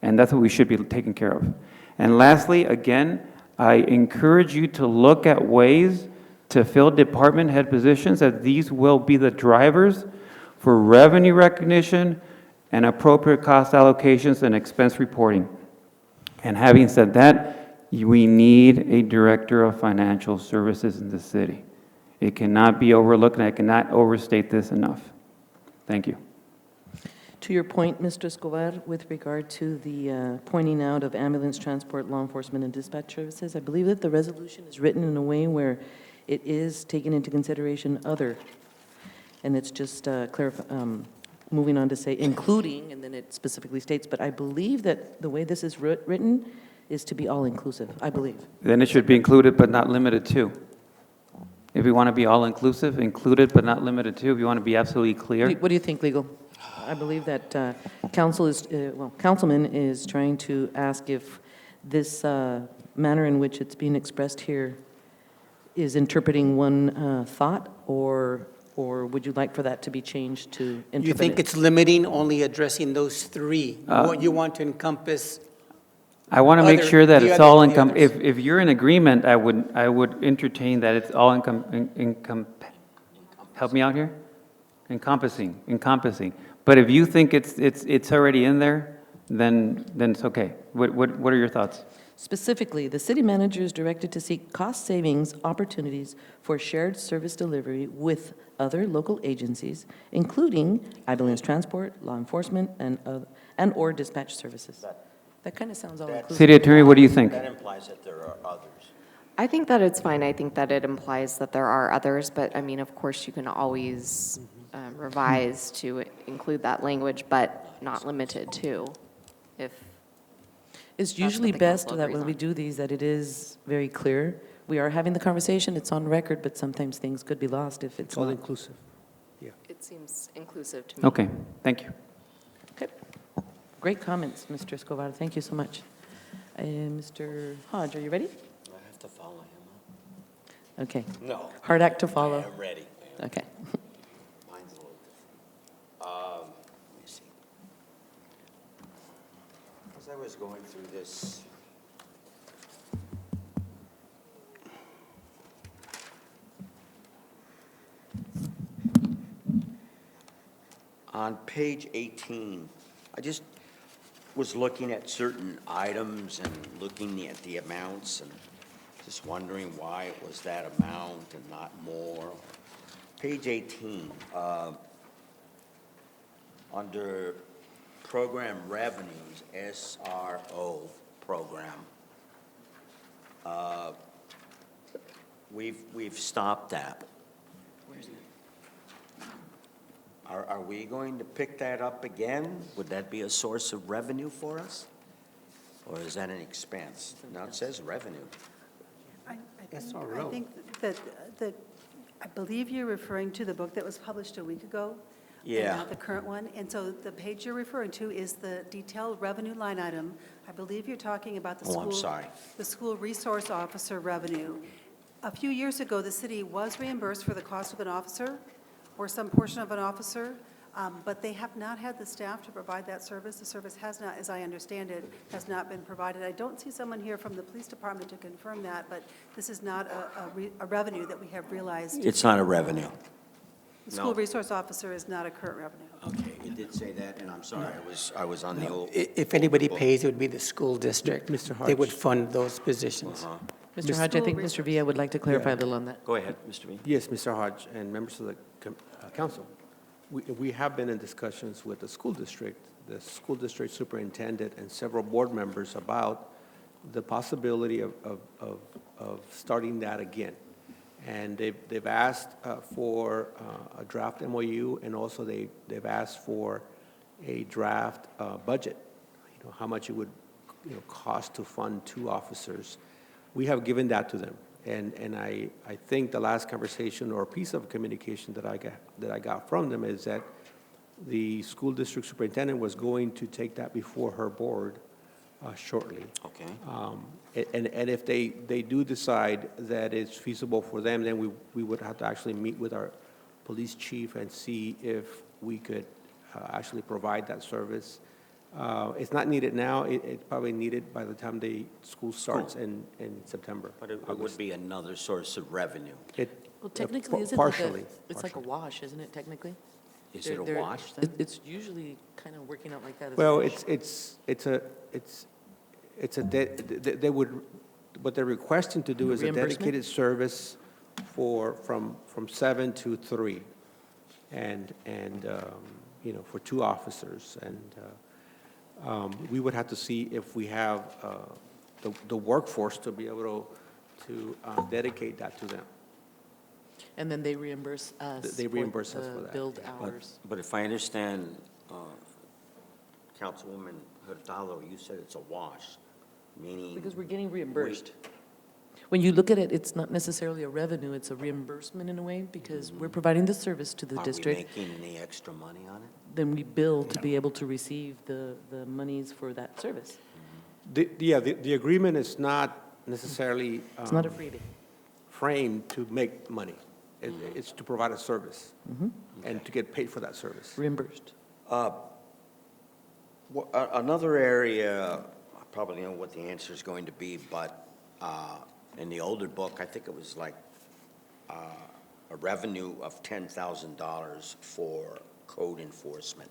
and that's what we should be taking care of. And lastly, again, I encourage you to look at ways to fill department head positions, as these will be the drivers for revenue recognition and appropriate cost allocations and expense reporting. And having said that, we need a director of financial services in the city. It cannot be overlooked, and I cannot overstate this enough. Thank you. To your point, Mr. Escobar, with regard to the pointing out of ambulance, transport, law enforcement, and dispatch services, I believe that the resolution is written in a way where it is taking into consideration other, and it's just moving on to say including, and then it specifically states, but I believe that the way this is written is to be all-inclusive, I believe. Then it should be included but not limited to. If we want to be all-inclusive, included but not limited to, if you want to be absolutely clear. What do you think, legal? I believe that Councilman is trying to ask if this manner in which it's being expressed here is interpreting one thought, or would you like for that to be changed to interpret You think it? it's limiting, only addressing those 3? You want to encompass? I want to make sure that it's all the others. if you're in agreement, I would entertain that it's all help me out here? Encompassing. But if you think it's already in there, then it's okay. What are your thoughts? Specifically, the city manager is directed to seek cost savings opportunities for shared service delivery with other local agencies, including ambulance transport, law enforcement, and or dispatch services. That kind of sounds all inclusive. City Attorney, what do you think? That implies that there are others. I think that it's fine. I think that it implies that there are others, but I mean, of course, you can always revise to include that language, but not limited to, if It's what usually the best council that agrees when we on. do these, that it is very clear. We are having the conversation, it's on record, but sometimes things could be lost if it's not. All-inclusive. it seems inclusive to me. Okay, thank you. Okay. Great comments, Mr. Escobar. Thank you so much. Mr. Hodge, are you ready? I have to follow him. Okay. No. Hard act to follow. I am ready. Okay. Mine's a little different. Let me see. As I was going through this, on page 18, I just was looking at certain items and looking at the amounts and just wondering why it was that amount and not more. Page 18, under program revenues, SRO program, we've stopped that. Are we going to pick that up again? Would that be a source of revenue for us? Or is that an expense? Now it says revenue. I think that, I believe you're referring to the book that was published a week ago. And Yeah. not the current one. And so the page you're referring to is the detailed revenue line item. I believe you're talking about the Oh, school. I'm sorry. The school resource officer revenue. A few years ago, the city was reimbursed for the cost of an officer or some portion of an officer, but they have not had the staff to provide that service. The service has not, as I understand it, has not been provided. I don't see someone here from the police department to confirm that, but this is not a revenue that we have realized. It's not a revenue. The school no. resource officer is not a current revenue. Okay, it did say that, and I'm sorry, I was on the old. If anybody pays, it would be the school district. Mr. They would Hodge. fund those positions. Mr. Hodge, I think Mr. Villa would like to clarify a little on that. Go ahead, Mr. B. Yes, Mr. Hodge and members of the council. we have been in discussions with the school district superintendent, and several board members about the possibility of starting that again. And they've asked for a draft MOU, and also they've asked for a draft budget, how much it would, cost to fund 2 officers. We have given that to them. And I think the last conversation or piece of communication that I got from them is that the school district superintendent was going to take that before her board shortly. Okay. And if they do decide that it's feasible for them, then we would have to actually meet with our police chief and see if we could actually provide that service. It's not needed now. It's probably needed by the time the school starts in September. But it would be another source of revenue. Well, technically, isn't partially, it's like a wash, isn't it, technically? Is it a They're- wash then? It's usually kind of working out like that. as a Well, wash. they would, what they're requesting to do is a Reimbursement? dedicated service from 7 to 3, and for 2 officers. And we would have to see if we have the workforce to be able to dedicate that to them. And then they reimburse us. They reimburse us the for that, Billed yeah. hours. But if I understand, Councilwoman Hurtado, you said it's a wash, meaning. Because we're getting reimbursed. When you look at it, it's not necessarily a revenue, it's a reimbursement in a way, because we're providing the service to the district. Are we making any extra money on it? Then we bill to be able to receive the monies for that service. The agreement is not necessarily It's not a freebie. framed to make money. It's to provide a service and to get paid for that service. Reimbursed. Another area, I probably know what the answer is going to be, but in the older book, I think it was like a revenue of $10,000 for code enforcement.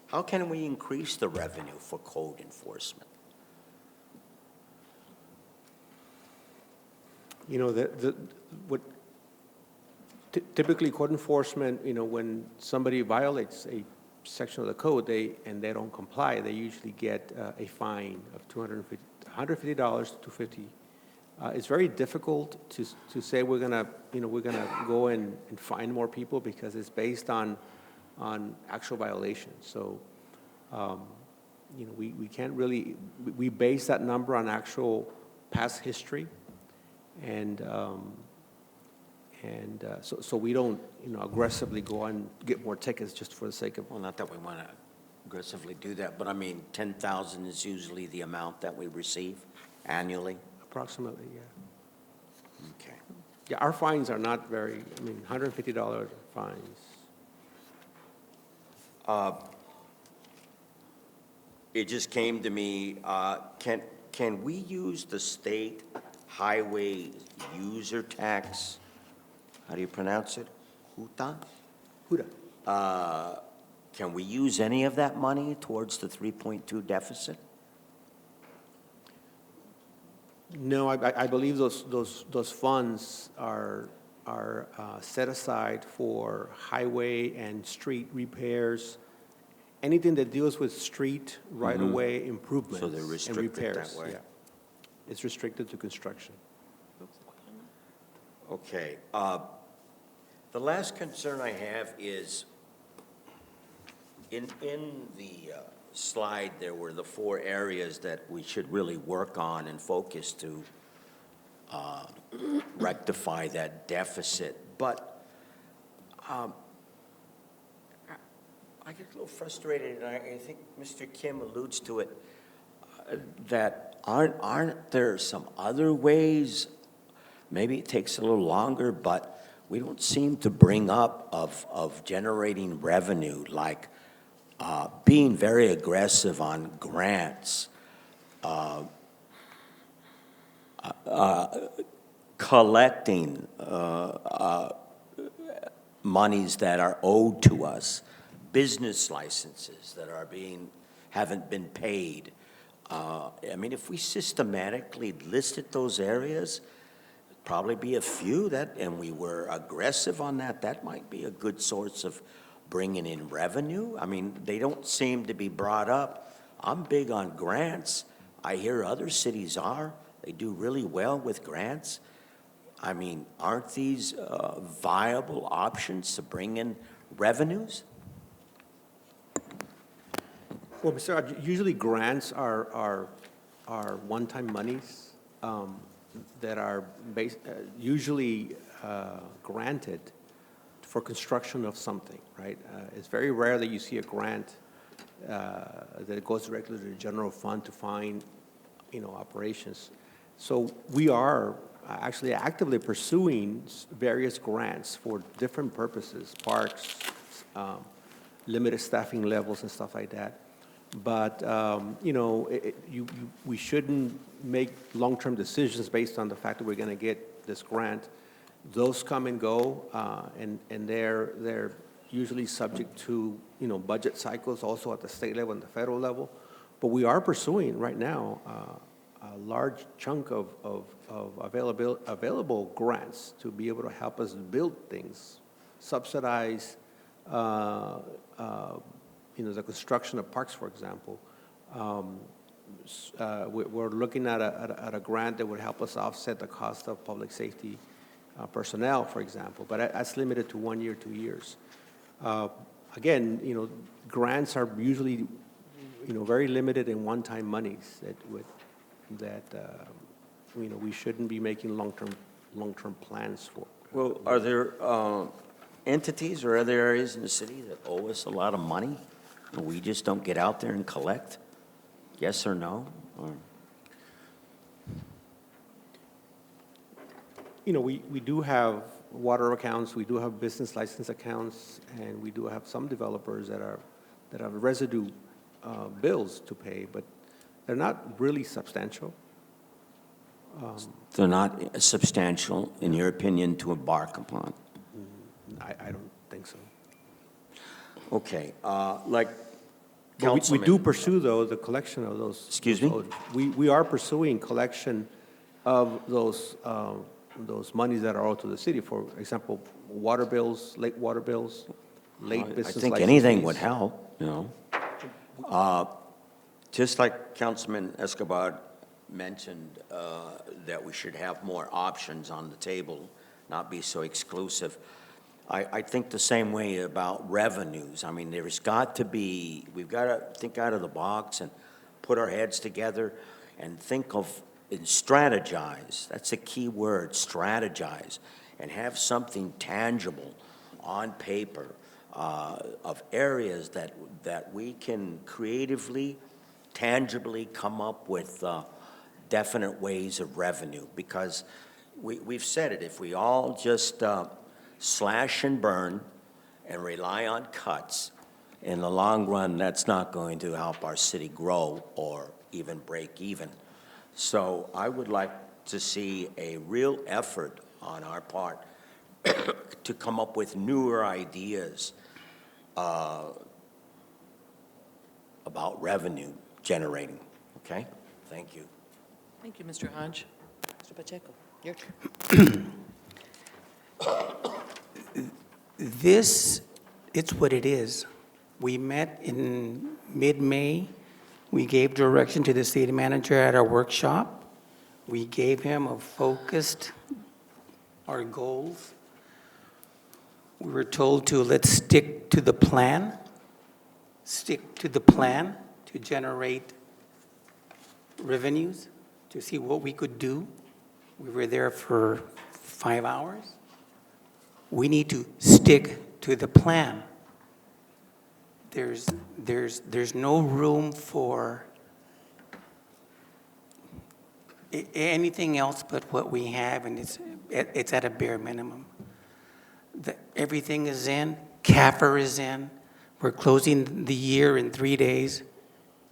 How can we increase the revenue for code enforcement? Typically, code enforcement, when somebody violates a section of the code, and they don't comply, they usually get a fine of $150 to $250. It's very difficult to say we're gonna go and fine more people, because it's based on actual violations. So, we can't really, we base that number on actual past history, and so we don't, aggressively go and get more tickets just for the sake of. Well, not that we want to aggressively do that, but I mean, 10,000 is usually the amount that we receive annually? Approximately, yeah. Okay. Yeah, our fines are not very, $150 fines. It just came to me, can we use the state highway user tax? How do you pronounce it? Huta? Huda. Can we use any of that money towards the 3.2 deficit? No, I believe those funds are set aside for highway and street repairs, anything that deals with street right-of-way improvements So they're and restricted that repairs. way. Yeah. It's restricted to construction. Okay. The last concern I have is, in the slide, there were the 4 areas that we should really work on and focus to rectify that deficit. But I get a little frustrated, and I think Mr. Kim alludes to it, that aren't there some other ways? Maybe it takes a little longer, but we don't seem to bring up of generating revenue, like being very aggressive on grants, collecting monies that are owed to us, business licenses that haven't been paid. If we systematically listed those areas, probably be a few and we were aggressive on that might be a good source of bringing in revenue? I mean, they don't seem to be brought up. I'm big on grants. I hear other cities are. They do really well with grants. I mean, aren't these viable options to bring in revenues? Well, Mr. Raj, usually grants are one-time monies that are usually granted for construction of something, right? It's very rare that you see a grant that goes directly to the general fund to fund, operations. So we are actually actively pursuing various grants for different purposes, parks, limited staffing levels and stuff like that. But, we shouldn't make long-term decisions based on the fact that we're going to get this grant. Those come and go, and they're usually subject to, budget cycles also at the state level and the federal level. But we are pursuing right now a large chunk of available grants to be able to help us build things, subsidize, the construction of parks, for example. We're looking at a grant that would help us offset the cost of public safety personnel, for example, but that's limited to 1 year, 2 years. Again, grants are usually, very limited in one-time monies we shouldn't be making long-term plans for. Well, are there entities or other areas in the city that owe us a lot of money and we just don't get out there and collect? Yes or no? Or... We do have water accounts, we do have business license accounts, and we do have some developers that have residue bills to pay, but they're not really substantial. They're not substantial, in your opinion, to embark upon? I don't think so. Okay, But we do pursue, though, the collection of those. Excuse me? We are pursuing collection of those monies that are owed to the city. For example, water bills, late water bills, late business license I think anything fees. would help, Just like Councilman Escobar mentioned, that we should have more options on the table, not be so exclusive. I think the same way about revenues. I mean, we've got to think out of the box and put our heads together and think of and strategize. That's a key word, strategize, and have something tangible on paper of areas that we can creatively, tangibly come up with definite ways of revenue. Because we've said it, if we all just slash and burn and rely on cuts, in the long run, that's not going to help our city grow or even break even. So I would like to see a real effort on our part to come up with newer ideas about revenue generating. Okay? Thank you. Thank you, Mr. Hodge. Mr. Pacheco, your turn. It's what it is. We met in mid-May. We gave direction to the city manager at our workshop. We gave him our goals. We were told to let's stick to the plan to generate revenues, to see what we could do. We were there for 5 hours. We need to stick to the plan. There's no room for anything else but what we have, and it's at a bare minimum. Everything is in. CAFR is in. We're closing the year in 3 days.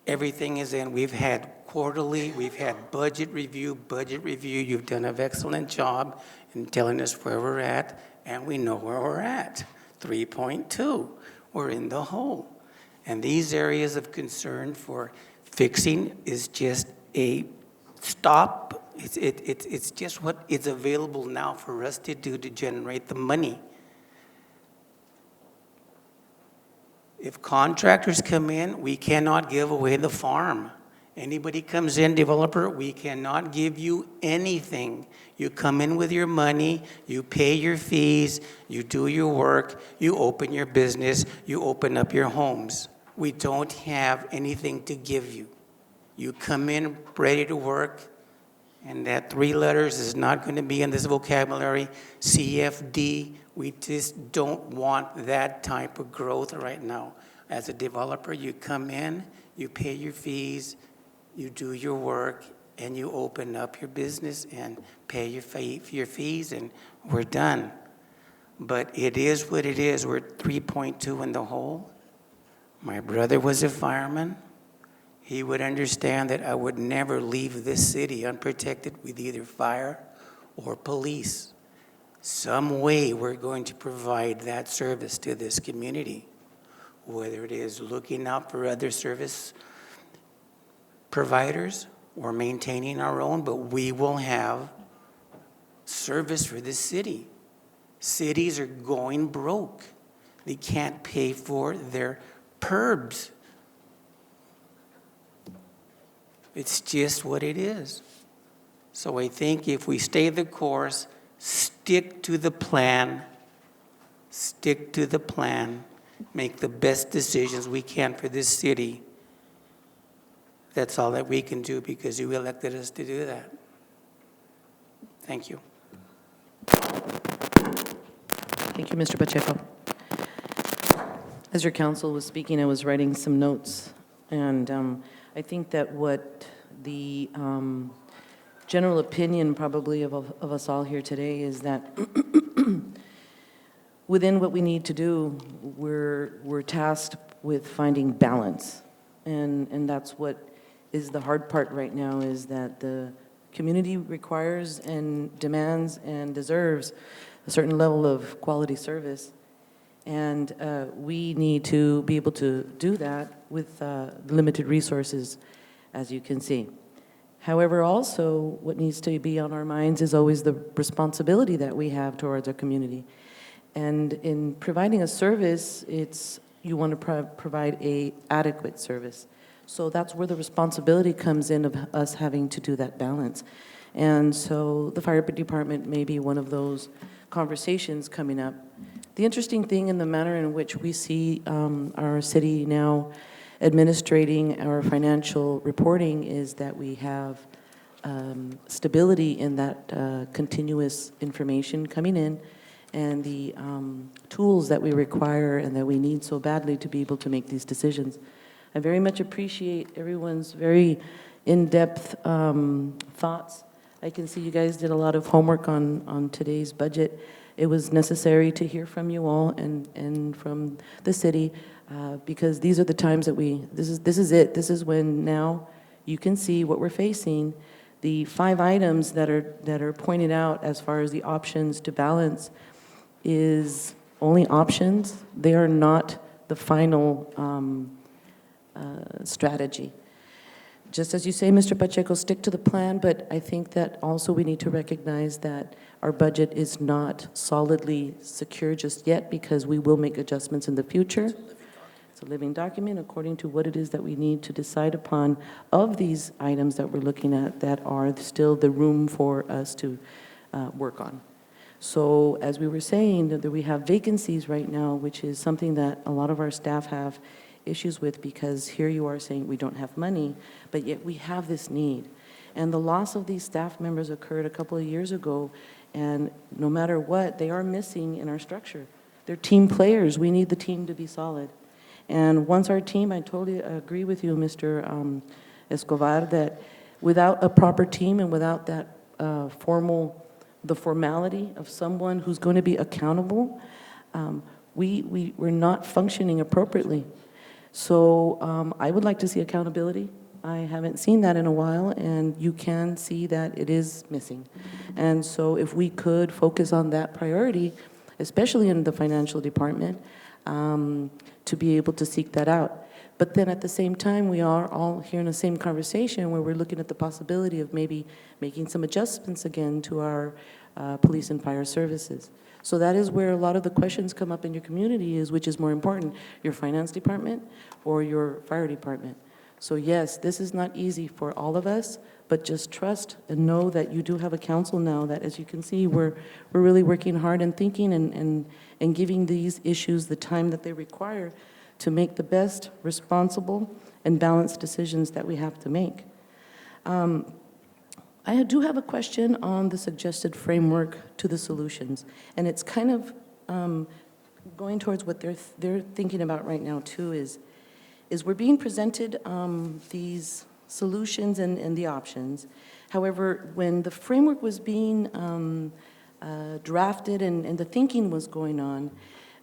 Everything is in. We've had quarterly. We've had budget review. You've done an excellent job in telling us where we're at, and we know where we're at. 3.2. We're in the hole. And these areas of concern for fixing is just a stop. It's just what is available now for us to do to generate the money. If contractors come in, we cannot give away the farm. Anybody comes in, developer, we cannot give you anything. You come in with your money, you pay your fees, you do your work, you open your business, you open up your homes. We don't have anything to give you. You come in ready to work, and that 3 letters is not going to be in this vocabulary, CFD. We just don't want that type of growth right now. As a developer, you come in, you pay your fees, you do your work, and you open up your business and pay your fees, and we're done. But it is what it is. We're 3.2 in the hole. My brother was a fireman. He would understand that I would never leave this city unprotected with either fire or police. Some way we're going to provide that service to this community, whether it is looking out for other service providers or maintaining our own, but we will have service for this city. Cities are going broke. They can't pay for their PERBs. It's just what it is. So I think if we stay the course, stick to the plan, make the best decisions we can for this city. That's all that we can do because you elected us to do that. Thank you. Thank you, Mr. Pacheco. As your counsel was speaking, I was writing some notes, and I think that what the general opinion probably of us all here today is that within what we need to do, we're tasked with finding balance, and that's what is the hard part right now, is that the community requires and demands and deserves a certain level of quality service. And we need to be able to do that with limited resources, as you can see. However, also, what needs to be on our minds is always the responsibility that we have towards our community. And in providing a service, you want to provide an adequate service. So that's where the responsibility comes in of us having to do that balance. And so the fire department may be one of those conversations coming up. The interesting thing in the manner in which we see our city now administrating our financial reporting is that we have stability in that continuous information coming in, and the tools that we require and that we need so badly to be able to make these decisions. I very much appreciate everyone's very in-depth thoughts. I can see you guys did a lot of homework on today's budget. It was necessary to hear from you all and from the city, because these are the times that this is it. This is when now you can see what we're facing. The 5 items that are pointed out as far as the options to balance is only options. They are not the final strategy. Just as you say, Mr. Pacheco, stick to the plan, but I think that also we need to recognize that our budget is not solidly secure just yet, because we will make adjustments in the future. It's a living document according to what it is that we need to decide upon of these items that we're looking at that are still the room for us to work on. So as we were saying, that we have vacancies right now, which is something that a lot of our staff have issues with, because here you are saying we don't have money, but yet we have this need. And the loss of these staff members occurred a couple of years ago, and no matter what, they are missing in our structure. They're team players. We need the team to be solid. And once our team, I totally agree with you, Mr. Escobar, that without a proper team and without that the formality of someone who's going to be accountable, we're not functioning appropriately. So I would like to see accountability. I haven't seen that in a while, and you can see that it is missing. And so if we could focus on that priority, especially in the financial department, to be able to seek that out. But then at the same time, we are all here in the same conversation where we're looking at the possibility of maybe making some adjustments again to our police and fire services. So that is where a lot of the questions come up in your community is, which is more important, your finance department or your fire department? So yes, this is not easy for all of us, but just trust and know that you do have a council now that, as you can see, we're really working hard and thinking and giving these issues the time that they require to make the best responsible and balanced decisions that we have to make. I do have a question on the suggested framework to the solutions, and it's kind of going towards what they're thinking about right now too, is we're being presented these solutions and the options. However, when the framework was being drafted and the thinking was going on,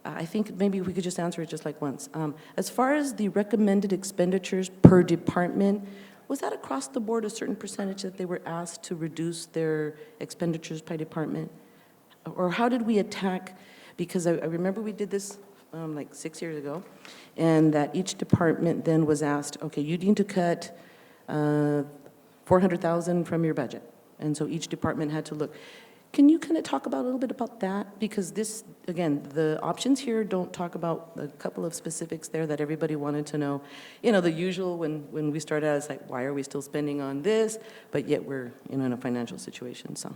I think maybe we could just answer it just like once. As far as the recommended expenditures per department, was that across the board a certain percentage that they were asked to reduce their expenditures by department? Or how did we attack? Because I remember we did this like 6 years ago, and that each department then was asked, okay, you need to cut 400,000 from your budget. And so each department had to look. Can you kind of talk about a little bit about that? Because this, again, the options here don't talk about a couple of specifics there that everybody wanted to know. You know, the usual when we started out, it's like, why are we still spending on this? But yet we're, you know, in a financial situation, so.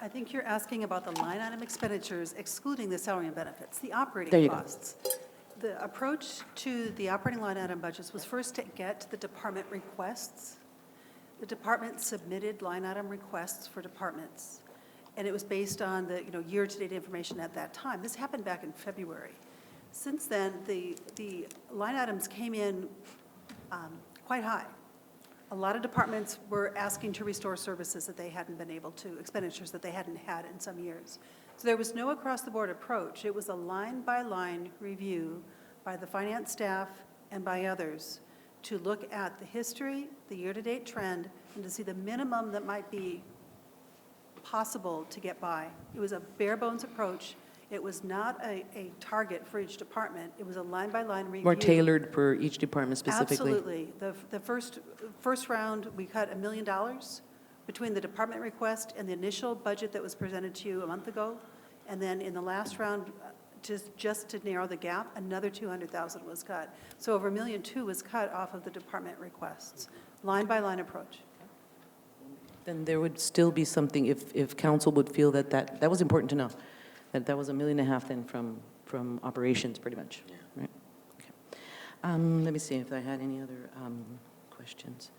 I think you're asking about the line item expenditures excluding the salary and benefits, the There operating you go. costs. The approach to the operating line item budgets was first to get the department requests. The department submitted line item requests for departments, and it was based on the, year-to-date information at that time. This happened back in February. Since then, the line items came in quite high. A lot of departments were asking to restore services that they hadn't been able to, expenditures that they hadn't had in some years. So there was no across-the-board approach. It was a line-by-line review by the finance staff and by others to look at the history, the year-to-date trend, and to see the minimum that might be possible to get by. It was a bare-bones approach. It was not a target for each department. It was a line-by-line review. More tailored for each department specifically. Absolutely. The first round, we cut $1 million between the department request and the initial budget that was presented to you a month ago. And then in the last round, just to narrow the gap, another 200,000 was cut. So over $1.2 million was cut off of the department requests. Line-by-line approach. Then there would still be something, if council would feel that was important to know, that was $1.5 million then from operations, pretty much, right? Okay. Let me see if I had any other questions.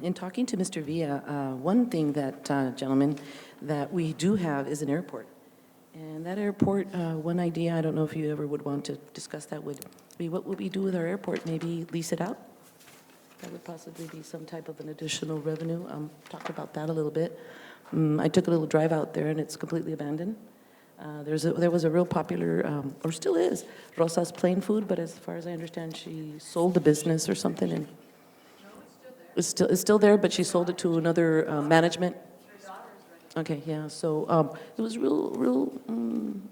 In talking to Mr. Villa, one thing that, gentlemen, that we do have is an airport. And that airport, one idea, I don't know if you ever would want to discuss that, would be what would we do with our airport? Maybe lease it out? That would possibly be some type of an additional revenue. Talk about that a little bit. I took a little drive out there, and it's completely abandoned. There was a real popular, or still is, Rosa's Plain Food, but as far as I understand, she sold the business or something, and it's still there, but she sold it to another management. Okay, yeah. So it was real.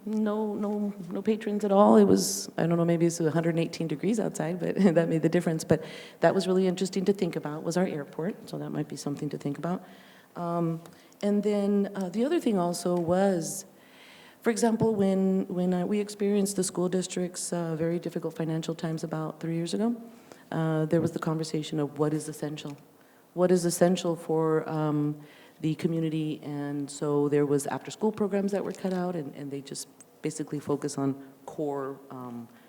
No patrons at all. It was, I don't know, maybe it's 118 degrees outside, but that made the difference. But that was really interesting to think about. Was our airport, so that might be something to think about. And then the other thing also was, for example, when we experienced the school district's very difficult financial times about 3 years ago. There was the conversation of what is essential. What is essential for the community, and so there was after-school programs that were cut out, and they just basically focus on core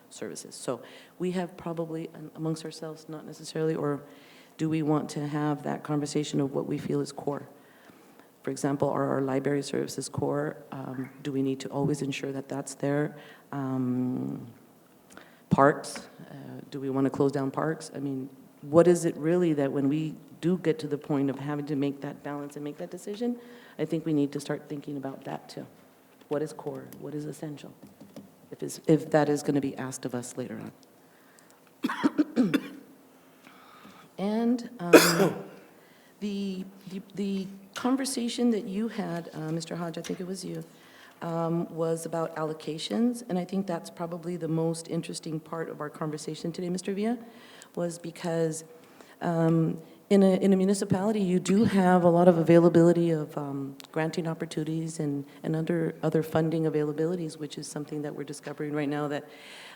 services. So we have probably, amongst ourselves, not necessarily, or do we want to have that conversation of what we feel is core? For example, are our library services core? Do we need to always ensure that that's there? Parks, do we want to close down parks? I mean, what is it really that when we do get to the point of having to make that balance and make that decision, I think we need to start thinking about that too. What is core? What is essential? If that is going to be asked of us later on. And the conversation that you had, Mr. Hodge, I think it was you, was about allocations, and I think that's probably the most interesting part of our conversation today, Mr. Villa, was because in a municipality, you do have a lot of availability of granting opportunities and other funding availabilities, which is something that we're discovering right now that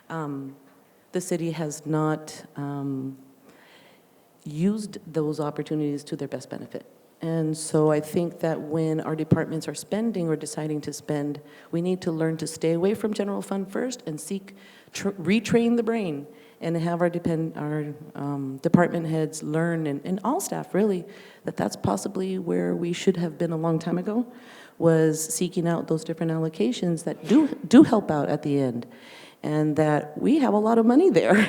the city has not used those opportunities to their best benefit. And so I think that when our departments are spending or deciding to spend, we need to learn to stay away from general fund first and seek, retrain the brain and have our department heads learn, and all staff really, that that's possibly where we should have been a long time ago, was seeking out those different allocations that do help out at the end, and that we have a lot of money there.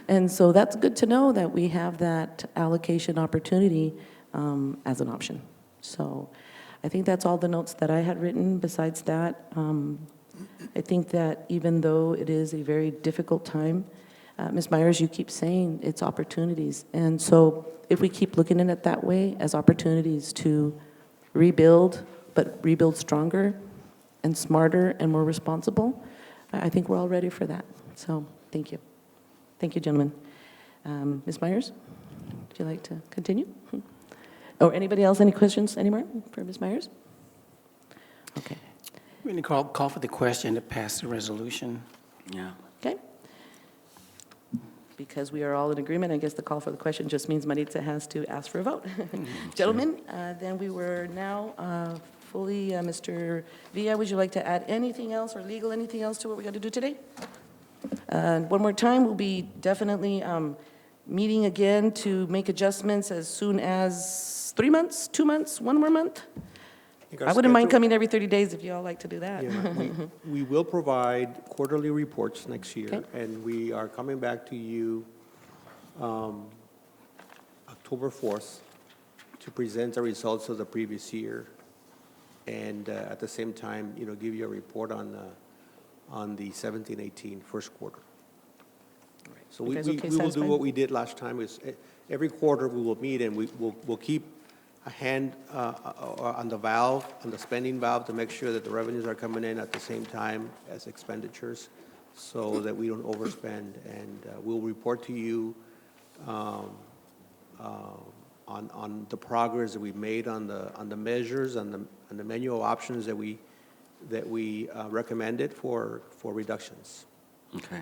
And so that's good to know that we have that allocation opportunity as an option. So I think that's all the notes that I had written. Besides that, I think that even though it is a very difficult time, Ms. Myers, you keep saying it's opportunities. And so if we keep looking at it that way, as opportunities to rebuild, but rebuild stronger and smarter and more responsible, I think we're all ready for that. So thank you. Thank you, gentlemen. Ms. Myers, would you like to continue? Or anybody else, any questions anymore for Ms. Myers? Okay. We're going to call for the question to pass the resolution. Yeah. Okay. Because we are all in agreement, I guess the call for the question just means Maritza has to ask for a vote. Gentlemen, then we were now fully, Mr. Villa, would you like to add anything else or legal anything else to what we got to do today? One more time, we'll be definitely meeting again to make adjustments as soon as 3 months, 2 months, 1 more month? I wouldn't mind coming every 30 days if you all like to do that. Yeah, we will provide quarterly reports next year, Okay. and we are coming back to you October 4th to present the results of the previous year, and at the same time, give you a report on the 17-18 first quarter. So You we guys okay, will do satisfied? what we did last time, is every quarter we will meet, and we'll keep a hand on the valve, on the spending valve, to make sure that the revenues are coming in at the same time as expenditures, so that we don't overspend. And we'll report to you on the progress that we've made on the measures, on the menu of options that we recommended for reductions. Okay.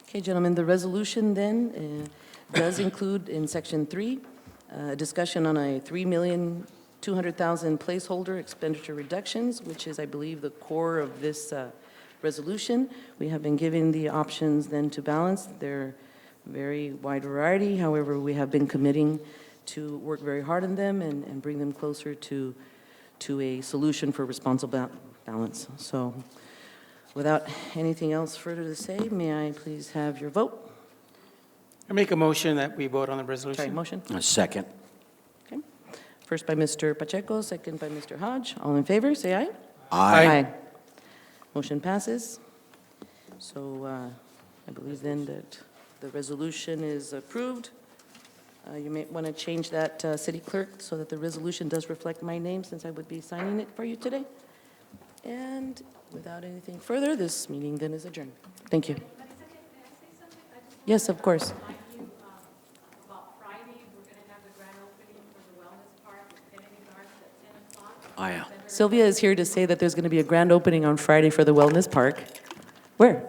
Okay, gentlemen, the resolution then does include in Section 3, a discussion on a $3,200,000 placeholder expenditure reductions, which is, I believe, the core of this resolution. We have been given the options then to balance. They're very wide variety. However, we have been committing to work very hard on them and bring them closer to a solution for responsible balance. So without anything else further to say, may I please have your vote? I make a motion that we vote on the Sorry, resolution. motion? A second. Okay. First by Mr. Pacheco, second by Mr. Hodge. All in favor, say aye. Aye. Motion passes. So I believe then that the resolution is approved. You may want to change that, City Clerk, so that the resolution does reflect my name, since I would be signing it for you today. And without anything further, this meeting then is adjourned. Thank you. Yes, of course. About Friday, we're going to have the grand opening for the Wellness Park at Kennedy Gardens at 10 o'clock. Oh, yeah. Sylvia is here to say that there's going to be a grand opening on Friday for the Wellness Park. Where?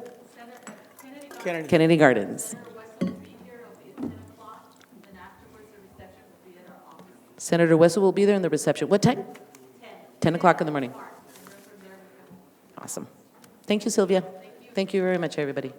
Kennedy Gardens. Senator Wessel will be there in the reception. What time? 10 o'clock in the morning. Awesome. Thank you, Sylvia. Thank you very much, everybody.